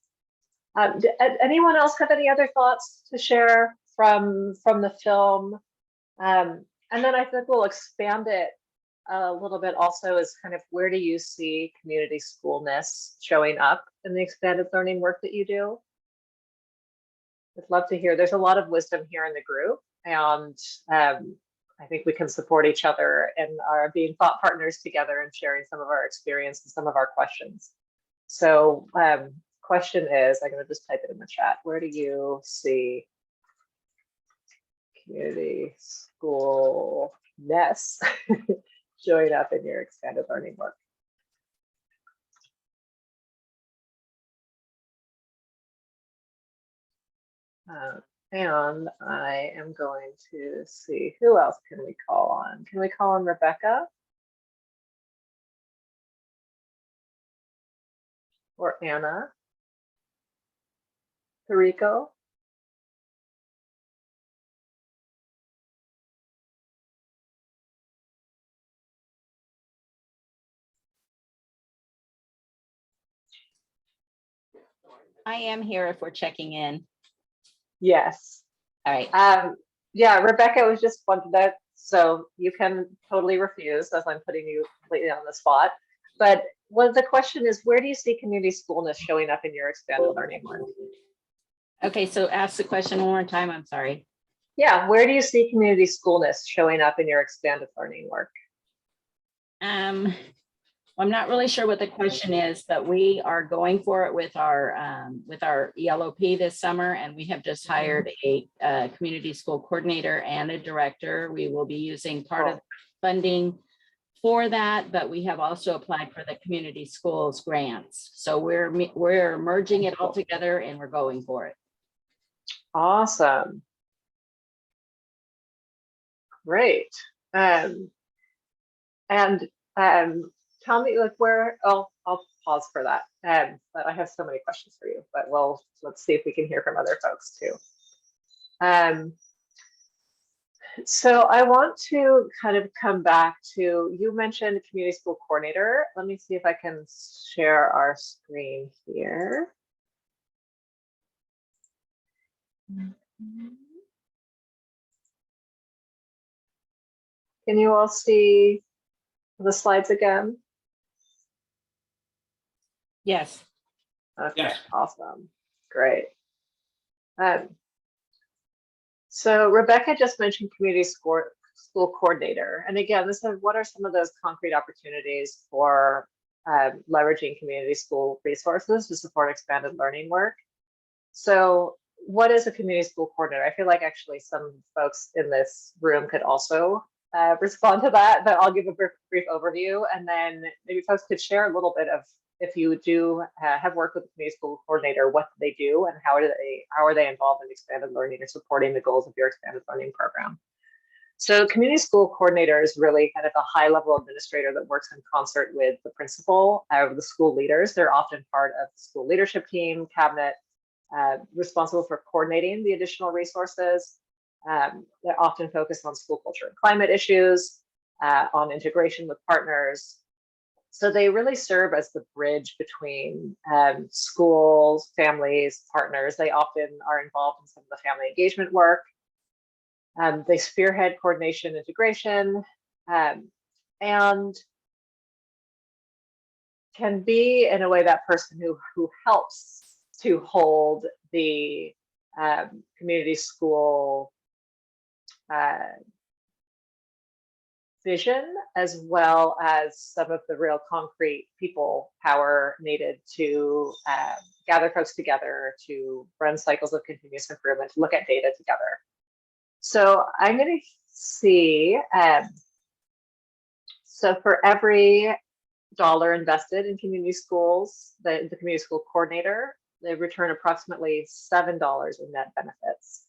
Anyone else have any other thoughts to share from the film? And then I think we'll expand it a little bit also as kind of where do you see community schoolness showing up in the expanded learning work that you do? I'd love to hear. There's a lot of wisdom here in the group, and I think we can support each other and are being thought partners together and sharing some of our experience and some of our questions. So question is, I'm going to just type it in the chat. Where do you see community schoolness showing up in your expanded learning work? And I am going to see who else can we call on. Can we call on Rebecca? Or Anna? Tariko? I am here if we're checking in. Yes. All right. Yeah, Rebecca was just wanted that, so you can totally refuse as I'm putting you completely on the spot. But the question is, where do you see community schoolness showing up in your expanded learning work? Okay, so ask the question one more time. I'm sorry. Yeah, where do you see community schoolness showing up in your expanded learning work? I'm not really sure what the question is, but we are going for it with our ELOP this summer, and we have just hired a community school coordinator and a director. We will be using part of the funding for that, but we have also applied for the community schools grants. So we're merging it all together and we're going for it. Awesome. Great. Tell me, like, where, I'll pause for that. But I have so many questions for you, but let's see if we can hear from other folks too. So I want to kind of come back to, you mentioned community school coordinator. Let me see if I can share our screen here. Can you all see the slides again? Yes. Okay, yes. Awesome. Great. So Rebecca just mentioned community school coordinator. And again, this is what are some of those concrete opportunities for leveraging community school resources to support expanded learning work. So what is a community school coordinator? I feel like actually some folks in this room could also respond to that, but I'll give a brief overview, and then maybe folks could share a little bit of, if you do have worked with a community school coordinator, what do they do and how are they involved in expanded learning or supporting the goals of your expanded learning program? So community school coordinator is really kind of a high level administrator that works in concert with the principal or the school leaders. They're often part of the school leadership team, cabinet, responsible for coordinating the additional resources. They're often focused on school culture and climate issues, on integration with partners. So they really serve as the bridge between schools, families, partners. They often are involved in some of the family engagement work. They spearhead coordination, integration, and can be in a way that person who helps to hold the community school vision, as well as some of the real concrete people power needed to gather folks together, to run cycles of continuous improvement, to look at data together. So I'm going to see, so for every dollar invested in community schools, the community school coordinator, they return approximately $7 in net benefits.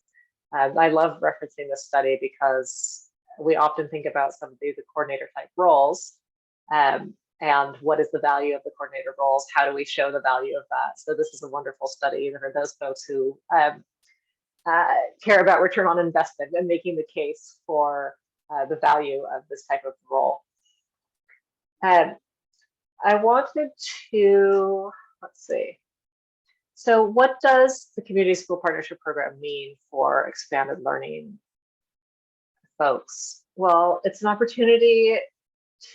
I love referencing this study because we often think about some of the coordinator type roles, and what is the value of the coordinator roles? How do we show the value of that? So this is a wonderful study for those folks who care about return on investment and making the case for the value of this type of role. I wanted to, let's see. So what does the Community School Partnership Program mean for expanded learning folks? Well, it's an opportunity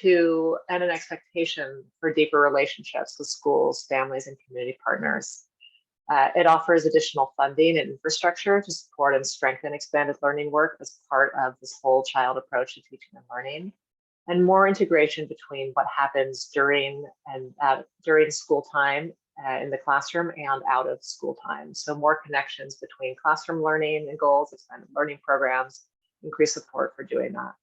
to and an expectation for deeper relationships with schools, families, and community partners. It offers additional funding and infrastructure to support and strengthen expanded learning work as part of this whole child approach to teaching and learning, and more integration between what happens during school time in the classroom and out of school time. So more connections between classroom learning and goals, expanded learning programs, increased support for doing that.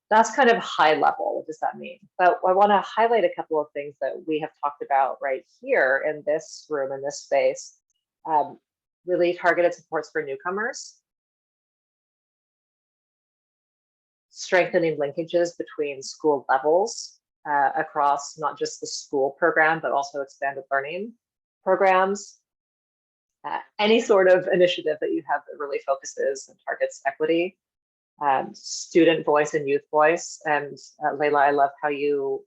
That's kind of high level. What does that mean? But I want to highlight a couple of things that we have talked about right here in this room, in this space. Really targeted supports for newcomers, strengthening linkages between school levels across not just the school program, but also expanded learning programs. Any sort of initiative that you have that really focuses and targets equity. Student voice and youth voice. And Layla, I love how you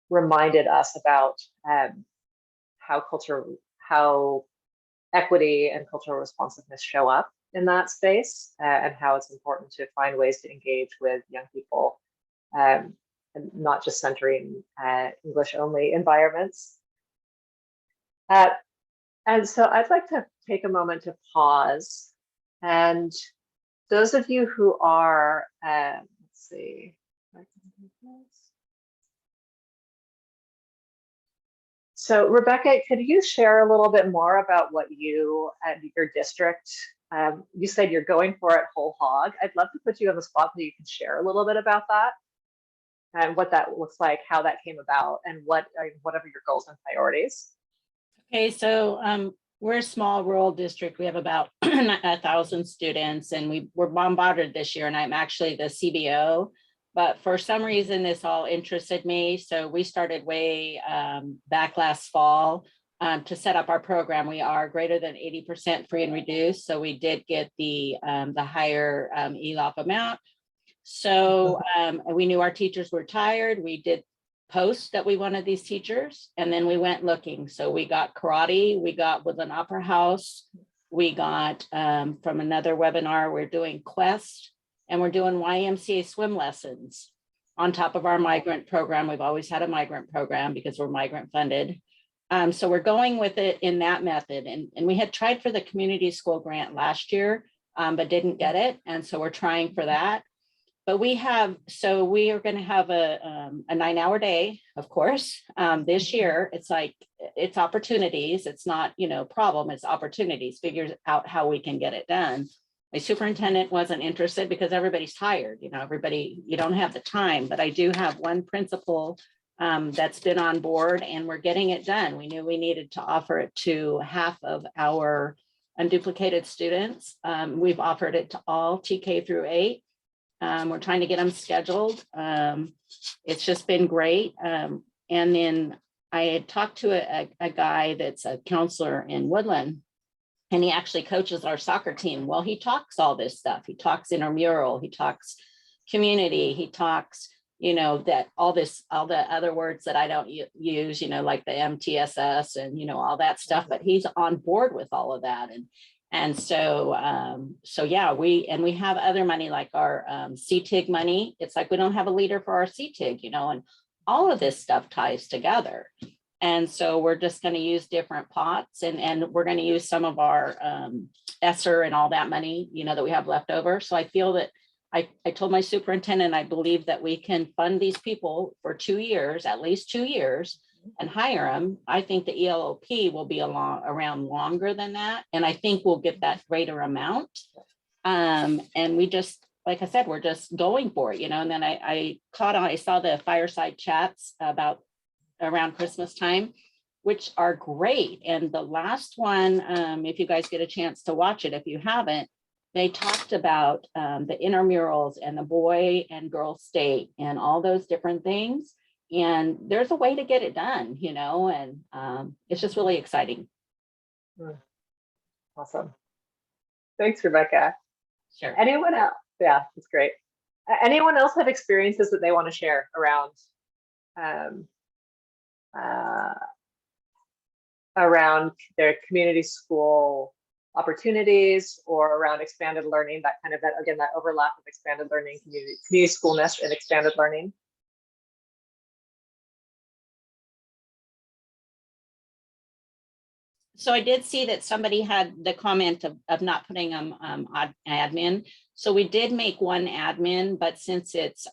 reminded us about how equity and cultural responsiveness show up in that space, and how it's important to find ways to engage with young people, and not just centering English only environments. And so I'd like to take a moment to pause. And those of you who are, let's see. So Rebecca, could you share a little bit more about what you and your district, you said you're going for it whole hog. I'd love to put you on the spot so you can share a little bit about that and what that looks like, how that came about, and whatever your goals and priorities. Okay, so we're a small rural district. We have about 1,000 students, and we were bombarded this year, and I'm actually the CBO. But for some reason, this all interested me. So we started way back last fall to set up our program. We are greater than 80% free and reduced. So we did get the higher ELOP amount. So we knew our teachers were tired. We did post that we wanted these teachers, and then we went looking. So we got karate, we got Woodland Opera House, we got from another webinar, we're doing Quest, and we're doing YMCA swim lessons on top of our migrant program. We've always had a migrant program because we're migrant funded. So we're going with it in that method. And we had tried for the community school grant last year, but didn't get it. And so we're trying for that. But we are going to have a 9-hour day, of course. This year, it's opportunities. It's not, problem, it's opportunities, figures out how we can get it done. My superintendent wasn't interested because everybody's tired, you don't have the time, but I do have one principal that's been on board, and we're getting it done. We knew we needed to offer it to half of our unduplicated students. We've offered it to all TK through 8. We're trying to get them scheduled. It's just been great. And then I had talked to a guy that's a counselor in Woodland, and he actually coaches our soccer team. Well, he talks all this stuff. He talks intramural, he talks community, he talks, that all the other words that I don't use, like the MTSS and, all that stuff, but he's on board with all of that. And so yeah, we have other money like our CTIG money. It's like we don't have a leader for our CTIG, and all of this stuff ties together. And so we're just going to use different pots, and we're going to use some of our ESSER and all that money, that we have left over. So I feel that I told my superintendent, I believe that we can fund these people for 2 years, at least 2 years, and hire them. I think the ELOP will be around longer than that. And I think we'll get that greater amount. And we just, like I said, we're just going for it, and then I saw the fireside chats about around Christmas time, which are great. And the last one, if you guys get a chance to watch it, if you haven't, they talked about the intramurals and the boy and girl state and all those different things. And there's a way to get it done, you know, and it's just really exciting. Awesome. Thanks, Rebecca. Sure. Anyone else? Yeah, that's great. Anyone else have experiences that they want to share around around their community school opportunities, or around expanded learning, that kind of, that again, that overlap of expanded learning, community schoolness and expanded learning? So I did see that somebody had the comment of not putting admin. So we did make one admin, but since it's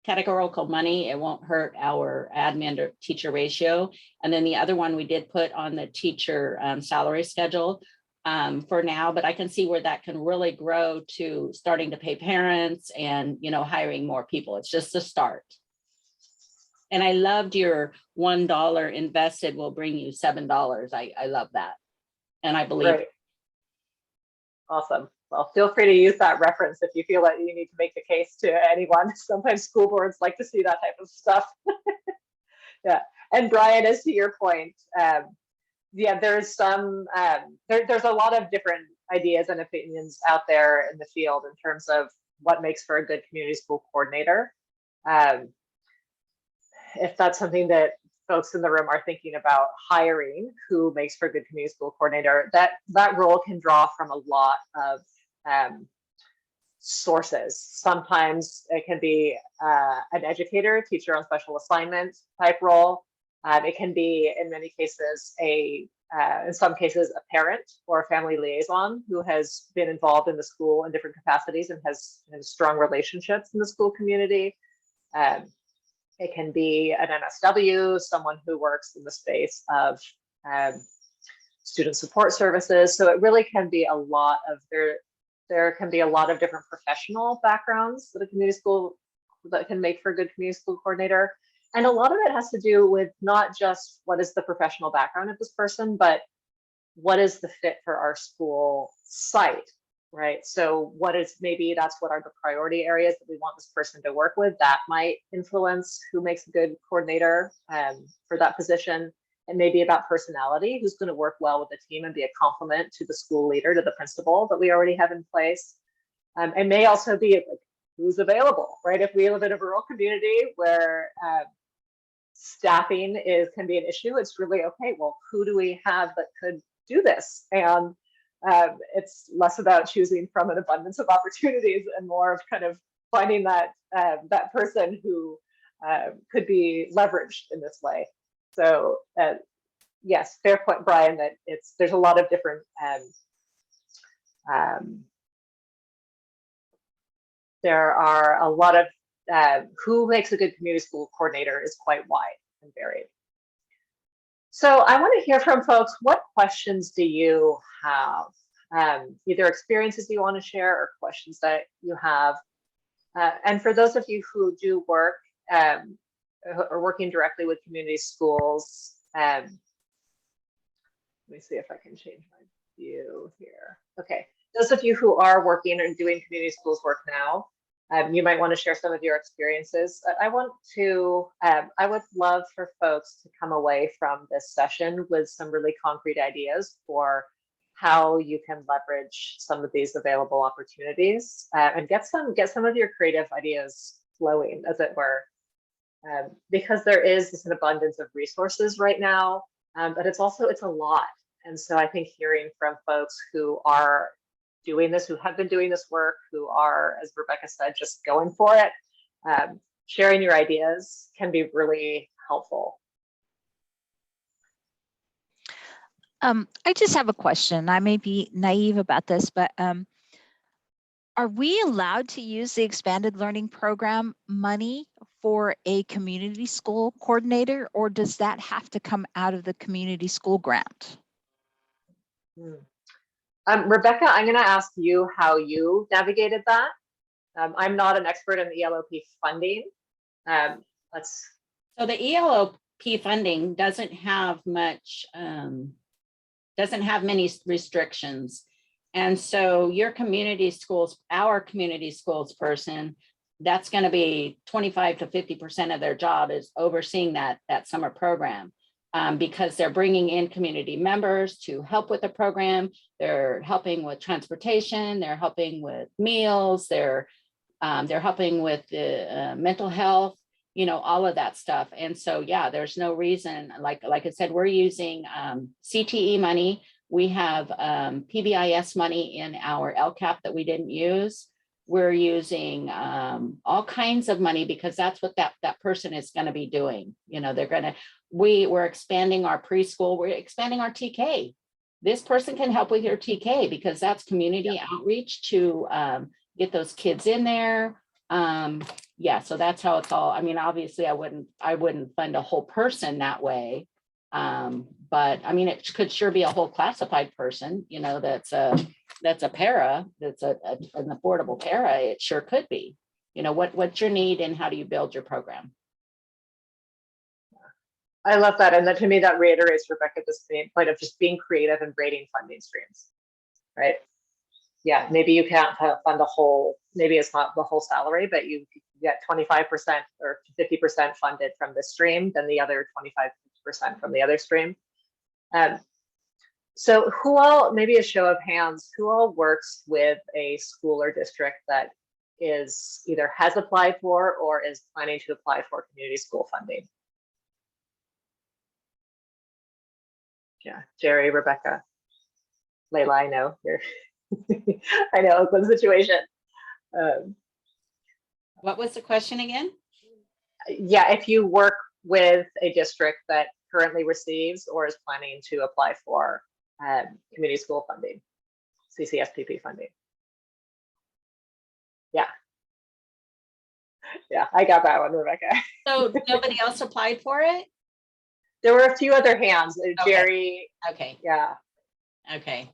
categorical money, it won't hurt our admin to teacher ratio. And then the other one we did put on the teacher salary schedule for now, but I can see where that can really grow to starting to pay parents and, you know, hiring more people. It's just a start. And I loved your $1 invested will bring you $7. I love that. And I believe. Right. Awesome. Well, feel free to use that reference if you feel that you need to make the case to anyone. Sometimes school boards like to see that type of stuff. Yeah. And Brian, as to your point, yeah, there's some, there's a lot of different ideas and opinions out there in the field in terms of what makes for a good community school coordinator. If that's something that folks in the room are thinking about hiring, who makes for a good community school coordinator, that role can draw from a lot of sources. Sometimes it can be an educator, teacher on special assignment type role. It can be, in many cases, in some cases, a parent or a family liaison who has been involved in the school in different capacities and has strong relationships in the school community. It can be an MSW, someone who works in the space of student support services. So it really can be a lot of, there can be a lot of different professional backgrounds that a community school, that can make for a good community school coordinator. And a lot of it has to do with not just what is the professional background of this person, but what is the fit for our school site, right? So what is, maybe that's what are the priority areas that we want this person to work with. That might influence who makes a good coordinator for that position. It may be about personality, who's going to work well with the team and be a complement to the school leader, to the principal that we already have in place. It may also be like, who's available, right? If we live in a rural community where staffing can be an issue, it's really, okay, well, who do we have that could do this? And it's less about choosing from an abundance of opportunities and more of kind of finding that that person who could be leveraged in this way. So yes, fair point, Brian, that there's a lot of different there are a lot of who makes a good community school coordinator is quite wide and varied. So I want to hear from folks, what questions do you have? Either experiences you want to share or questions that you have. And for those of you who do work or working directly with community schools, let me see if I can change my view here. Okay, those of you who are working and doing community schools work now, you might want to share some of your experiences. I would love for folks to come away from this session with some really concrete ideas for how you can leverage some of these available opportunities and get some of your creative ideas flowing, as it were, because there is this abundance of resources right now, but it's a lot. And so I think hearing from folks who are doing this, who have been doing this work, who are, as Rebecca said, just going for it, sharing your ideas can be really helpful. I just have a question. I may be naive about this, but are we allowed to use the expanded learning program money for a community school coordinator, or does that have to come out of the community school grant? Rebecca, I'm going to ask you how you navigated that. I'm not an expert in the ELOP funding. So the ELOP funding doesn't have much, doesn't have many restrictions. And so your community schools, our community schools person, that's going to be 25 to 50% of their job is overseeing that summer program. Because they're bringing in community members to help with the program. They're helping with transportation, they're helping with meals, they're helping with the mental health, all of that stuff. And so, yeah, there's no reason, like I said, we're using CTE money. We have PBIS money in our LCAP that we didn't use. We're using all kinds of money because that's what that person is going to be doing. We're expanding our preschool, we're expanding our TK. This person can help with your TK because that's community outreach to get those kids in there. So that's how it's all. I mean, obviously I wouldn't fund a whole person that way. But I mean, it could sure be a whole classified person, that's a para, that's an affordable para. It sure could be. What's your need and how do you build your program? I love that. And that, to me, that reiterates Rebecca's point of just being creative and grading funding streams, right? Yeah, maybe you can't fund a whole, maybe it's not the whole salary, but you get 25% or 50% funded from this stream, then the other 25% from the other stream. So who all, maybe a show of hands, who all works with a school or district that is either has applied for or is planning to apply for community school funding? Yeah, Jerry, Rebecca, Layla, I know you're, I know Oakland's situation. What was the question again? Yeah, if you work with a district that currently receives or is planning to apply for community school funding, CCSPP funding. Yeah. Yeah, I got that one, Rebecca. So nobody else applied for it? There were a few other hands. Okay. Jerry. Okay. Yeah. Okay.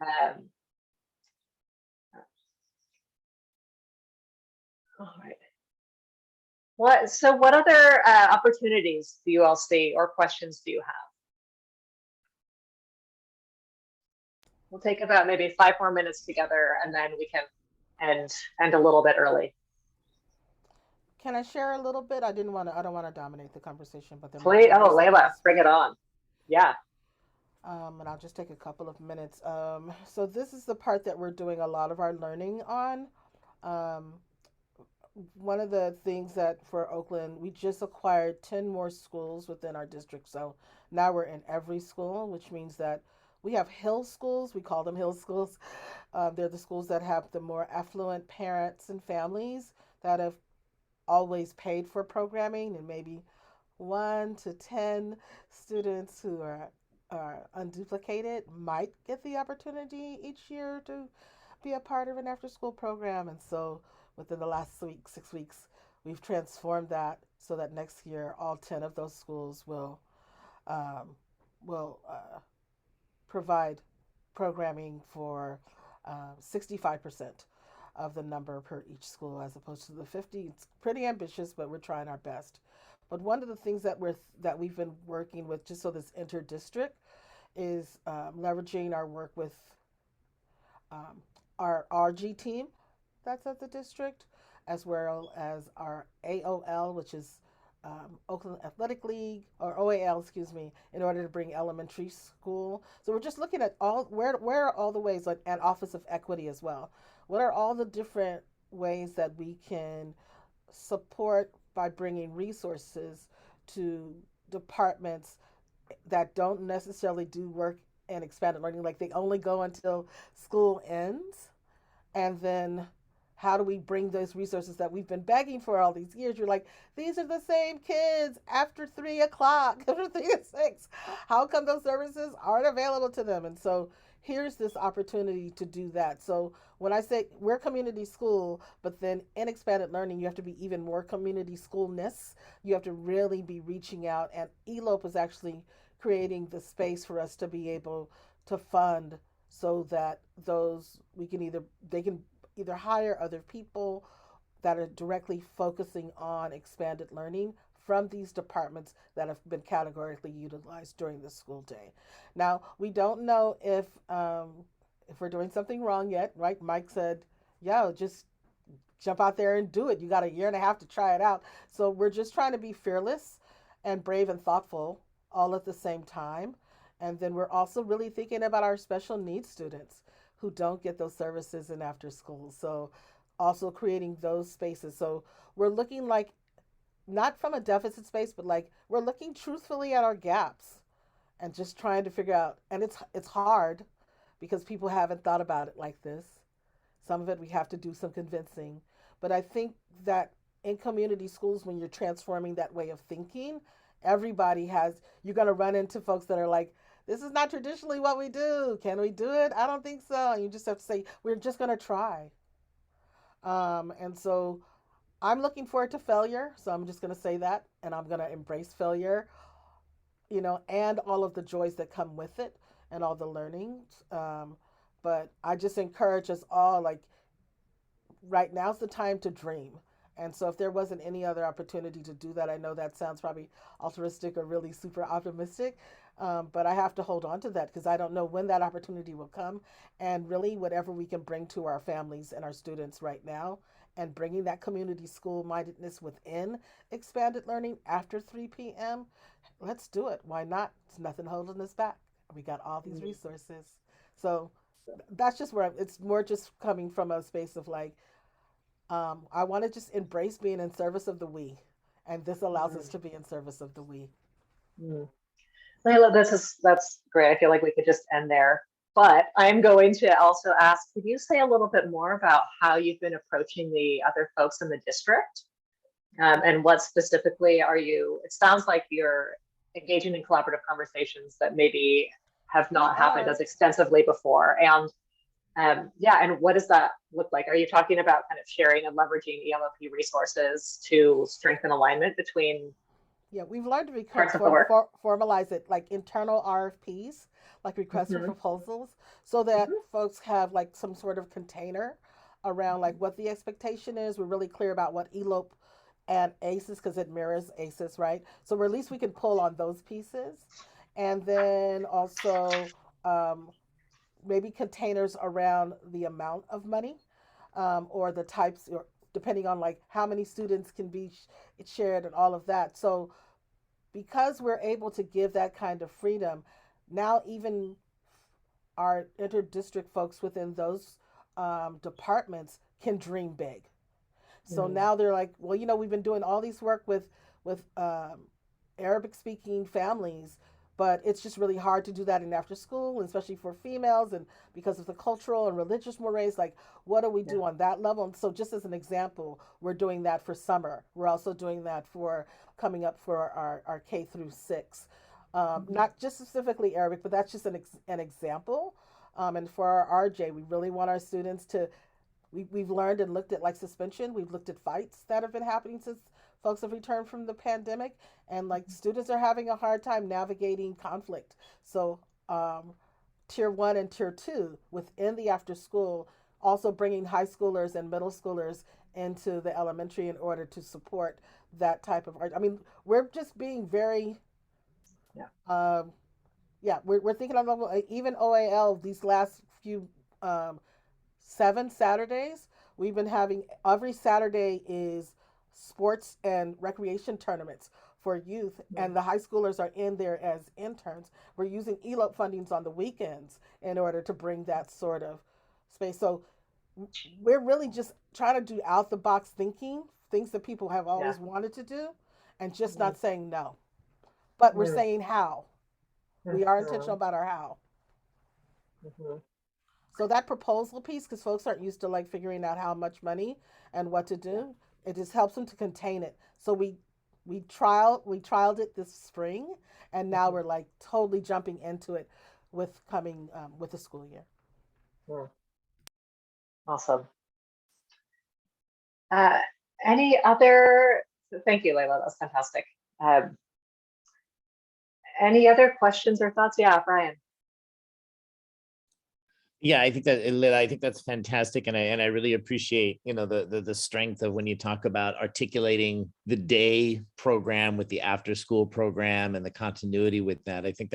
All right. So what other opportunities do you all see or questions do you have? We'll take about maybe 5 more minutes together and then we can end a little bit early. Can I share a little bit? I don't want to dominate the conversation, but Please, Layla, bring it on. Yeah. And I'll just take a couple of minutes. So this is the part that we're doing a lot of our learning on. One of the things that for Oakland, we just acquired 10 more schools within our district. So now we're in every school, which means that we have hill schools. We call them hill schools. They're the schools that have the more affluent parents and families that have always paid for programming, and maybe 1 to 10 students who are unduplicated might get the opportunity each year to be a part of an after-school program. And so within the last 6 weeks, we've transformed that so that next year all 10 of those schools will provide programming for 65% of the number per each school as opposed to the 50. It's pretty ambitious, but we're trying our best. But one of the things that we've been working with, just so this inter-district, is leveraging our work with our RG team that's at the district, as well as our AOL, which is Oakland Athletic League, or OAL, excuse me, in order to bring elementary school. So we're just looking at where are all the ways, like, and Office of Equity as well. What are all the different ways that we can support by bringing resources to departments that don't necessarily do work in expanded learning, like they only go until school ends? And then how do we bring those resources that we've been begging for all these years? You're like, these are the same kids after 3 o'clock, after 3 to 6. How come those services aren't available to them? And so here's this opportunity to do that. So when I say we're community school, but then in expanded learning, you have to be even more community schoolness. You have to really be reaching out. And ELOPE is actually creating the space for us to be able to fund so that they can either hire other people that are directly focusing on expanded learning from these departments that have been categorically utilized during the school day. Now, we don't know if if we're doing something wrong yet, right? Mike said, yo, just jump out there and do it. You got a year and a half to try it out. So we're just trying to be fearless and brave and thoughtful all at the same time. And then we're also really thinking about our special needs students who don't get those services in after school. So also creating those spaces. So we're looking like not from a deficit space, but like we're looking truthfully at our gaps and just trying to figure out. And it's hard because people haven't thought about it like this. Some of it we have to do some convincing. But I think that in community schools, when you're transforming that way of thinking, everybody has, you're going to run into folks that are like, this is not traditionally what we do. Can we do it? I don't think so. And you just have to say, we're just going to try. And so I'm looking forward to failure. So I'm just going to say that. And I'm going to embrace failure, and all of the joys that come with it and all the learnings. But I just encourage us all, like, right now's the time to dream. And so if there wasn't any other opportunity to do that, I know that sounds probably altruistic or really super optimistic, but I have to hold on to that because I don't know when that opportunity will come. And really, whatever we can bring to our families and our students right now, and bringing that community school mindedness within expanded learning after 3 p.m., let's do it. Why not? It's nothing holding us back. We got all these resources. So that's just where it's more just coming from a space of like, I want to just embrace being in service of the we, and this allows us to be in service of the we. Layla, that's great. I feel like we could just end there, but I'm going to also ask, could you say a little bit more about how you've been approaching the other folks in the district, and what specifically are you? It sounds like you're engaging in collaborative conversations that maybe have not happened as extensively before, and and what does that look like? Are you talking about kind of sharing and leveraging ELOP resources to strengthen alignment between? Yeah, we've learned to formalize it like internal RFPs, like requests for proposals, so that folks have like some sort of container around like what the expectation is. We're really clear about what ELOP and ACES, because it mirrors ACES, right? So at least we can pull on those pieces. And then also maybe containers around the amount of money, or the types, or depending on like how many students can be shared and all of that. So because we're able to give that kind of freedom, now even our interdistrict folks within those departments can dream big. So now they're like, well, we've been doing all these work with Arabic speaking families, but it's just really hard to do that in after school, especially for females, and because of the cultural and religious mores. Like, what do we do on that level? And so just as an example, we're doing that for summer. We're also doing that for coming up for our K through 6. Not just specifically Arabic, but that's just an example. And for our RJ, we really want our students to, we've learned and looked at like suspension. We've looked at fights that have been happening since folks have returned from the pandemic, and like students are having a hard time navigating conflict. So tier 1 and tier 2 within the after school, also bringing high schoolers and middle schoolers into the elementary in order to support that type of art. I mean, we're just being very, we're thinking on level, even OAL, these last few 7 Saturdays, we've been having, every Saturday is sports and recreation tournaments for youth, and the high schoolers are in there as interns. We're using ELOP fundings on the weekends in order to bring that sort of space. So we're really just trying to do out the box thinking, things that people have always wanted to do, and just not saying no, but we're saying how. We are intentional about our how. So that proposal piece, because folks aren't used to like figuring out how much money and what to do, it just helps them to contain it. So we trialed it this spring, and now we're like totally jumping into it with coming with the school year. Awesome. Any other? Thank you, Layla. That was fantastic. Any other questions or thoughts? Yeah, Brian. Yeah, I think that's fantastic, and I really appreciate the strength of when you talk about articulating the day program with the after school program and the continuity with that. I think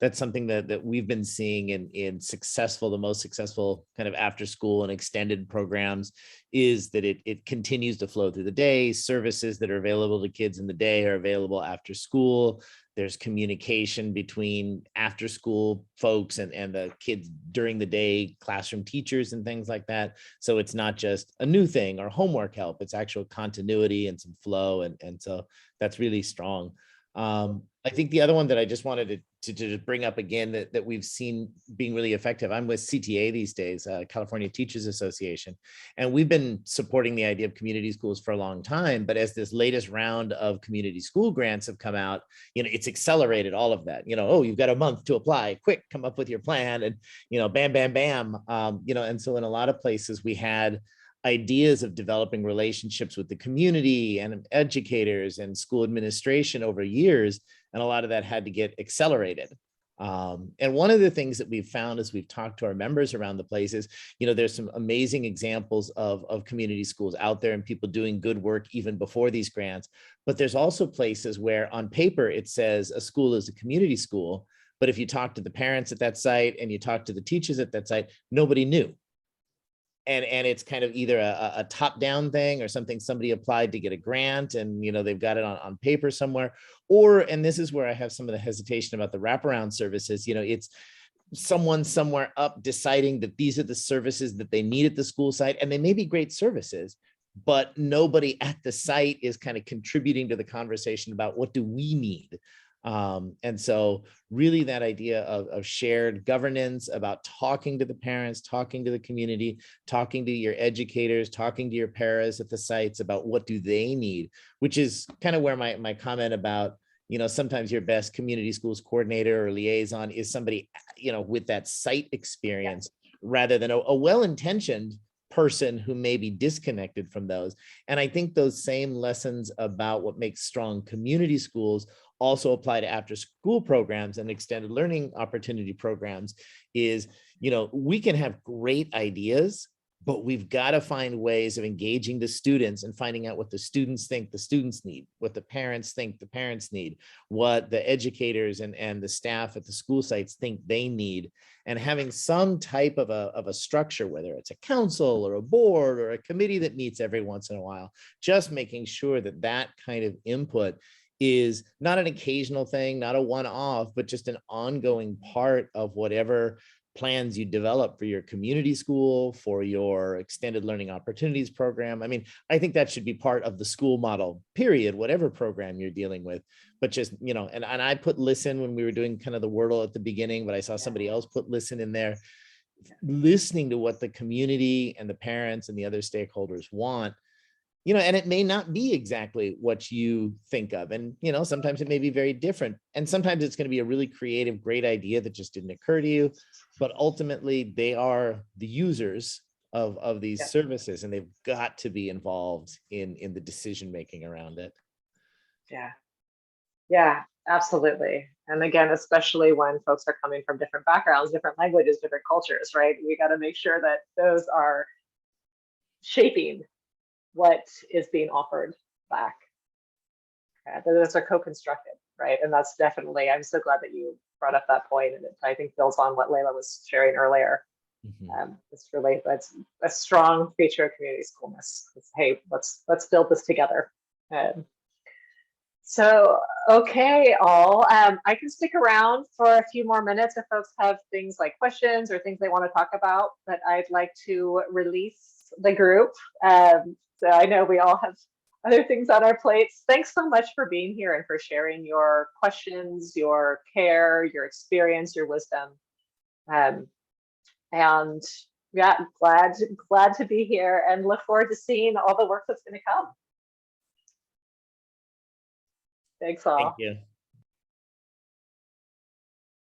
that's something that we've been seeing in the most successful kind of after school and extended programs, is that it continues to flow through the day. Services that are available to kids in the day are available after school. There's communication between after school folks and the kids during the day, classroom teachers and things like that. So it's not just a new thing or homework help, it's actual continuity and some flow. And so that's really strong. I think the other one that I just wanted to just bring up again that we've seen being really effective. I'm with CTA these days, California Teachers Association, and we've been supporting the idea of community schools for a long time. But as this latest round of community school grants have come out, it's accelerated all of that. Oh, you've got a month to apply. Quick, come up with your plan, and bam, bam, bam. And so in a lot of places we had ideas of developing relationships with the community and educators and school administration over years, and a lot of that had to get accelerated. And one of the things that we've found as we've talked to our members around the place is, there's some amazing examples of community schools out there and people doing good work even before these grants. But there's also places where on paper it says a school is a community school, but if you talk to the parents at that site and you talk to the teachers at that site, nobody knew. And it's kind of either a top-down thing or something somebody applied to get a grant and they've got it on paper somewhere, or, and this is where I have some of the hesitation about the wraparound services, it's someone somewhere up deciding that these are the services that they need at the school site, and they may be great services, but nobody at the site is kind of contributing to the conversation about what do we need. And so really that idea of shared governance, about talking to the parents, talking to the community, talking to your educators, talking to your paras at the sites about what do they need, which is kind of where my comment about, sometimes your best community schools coordinator or liaison is somebody, with that site experience, rather than a well-intentioned person who may be disconnected from those. And I think those same lessons about what makes strong community schools also apply to after school programs and extended learning opportunity programs. Is, we can have great ideas, but we've got to find ways of engaging the students and finding out what the students think the students need, what the parents think the parents need, what the educators and the staff at the school sites think they need, and having some type of a structure, whether it's a council or a board or a committee that meets every once in a while, just making sure that that kind of input is not an occasional thing, not a one-off, but just an ongoing part of whatever plans you develop for your community school, for your extended learning opportunities program. I mean, I think that should be part of the school model, period, whatever program you're dealing with. But just, and I put listen when we were doing kind of the Wordle at the beginning, but I saw somebody else put listen in there. Listening to what the community and the parents and the other stakeholders want, and it may not be exactly what you think of. And, sometimes it may be very different. And sometimes it's going to be a really creative, great idea that just didn't occur to you. But ultimately, they are the users of these services, and they've got to be involved in the decision-making around it. Yeah, absolutely. And again, especially when folks are coming from different backgrounds, different languages, different cultures, right? We got to make sure that those are shaping what is being offered back. That those are co-constructed, right? And that's definitely, I'm so glad that you brought up that point, and it, I think, builds on what Layla was sharing earlier. It's really, that's a strong feature of community schoolness. It's, hey, let's build this together. So, okay, all. I can stick around for a few more minutes if folks have things like questions or things they want to talk about, but I'd like to release the group. So I know we all have other things on our plates. Thanks so much for being here and for sharing your questions, your care, your experience, your wisdom. And yeah, glad to be here and look forward to seeing all the work that's going to come. Thanks all. Thank you.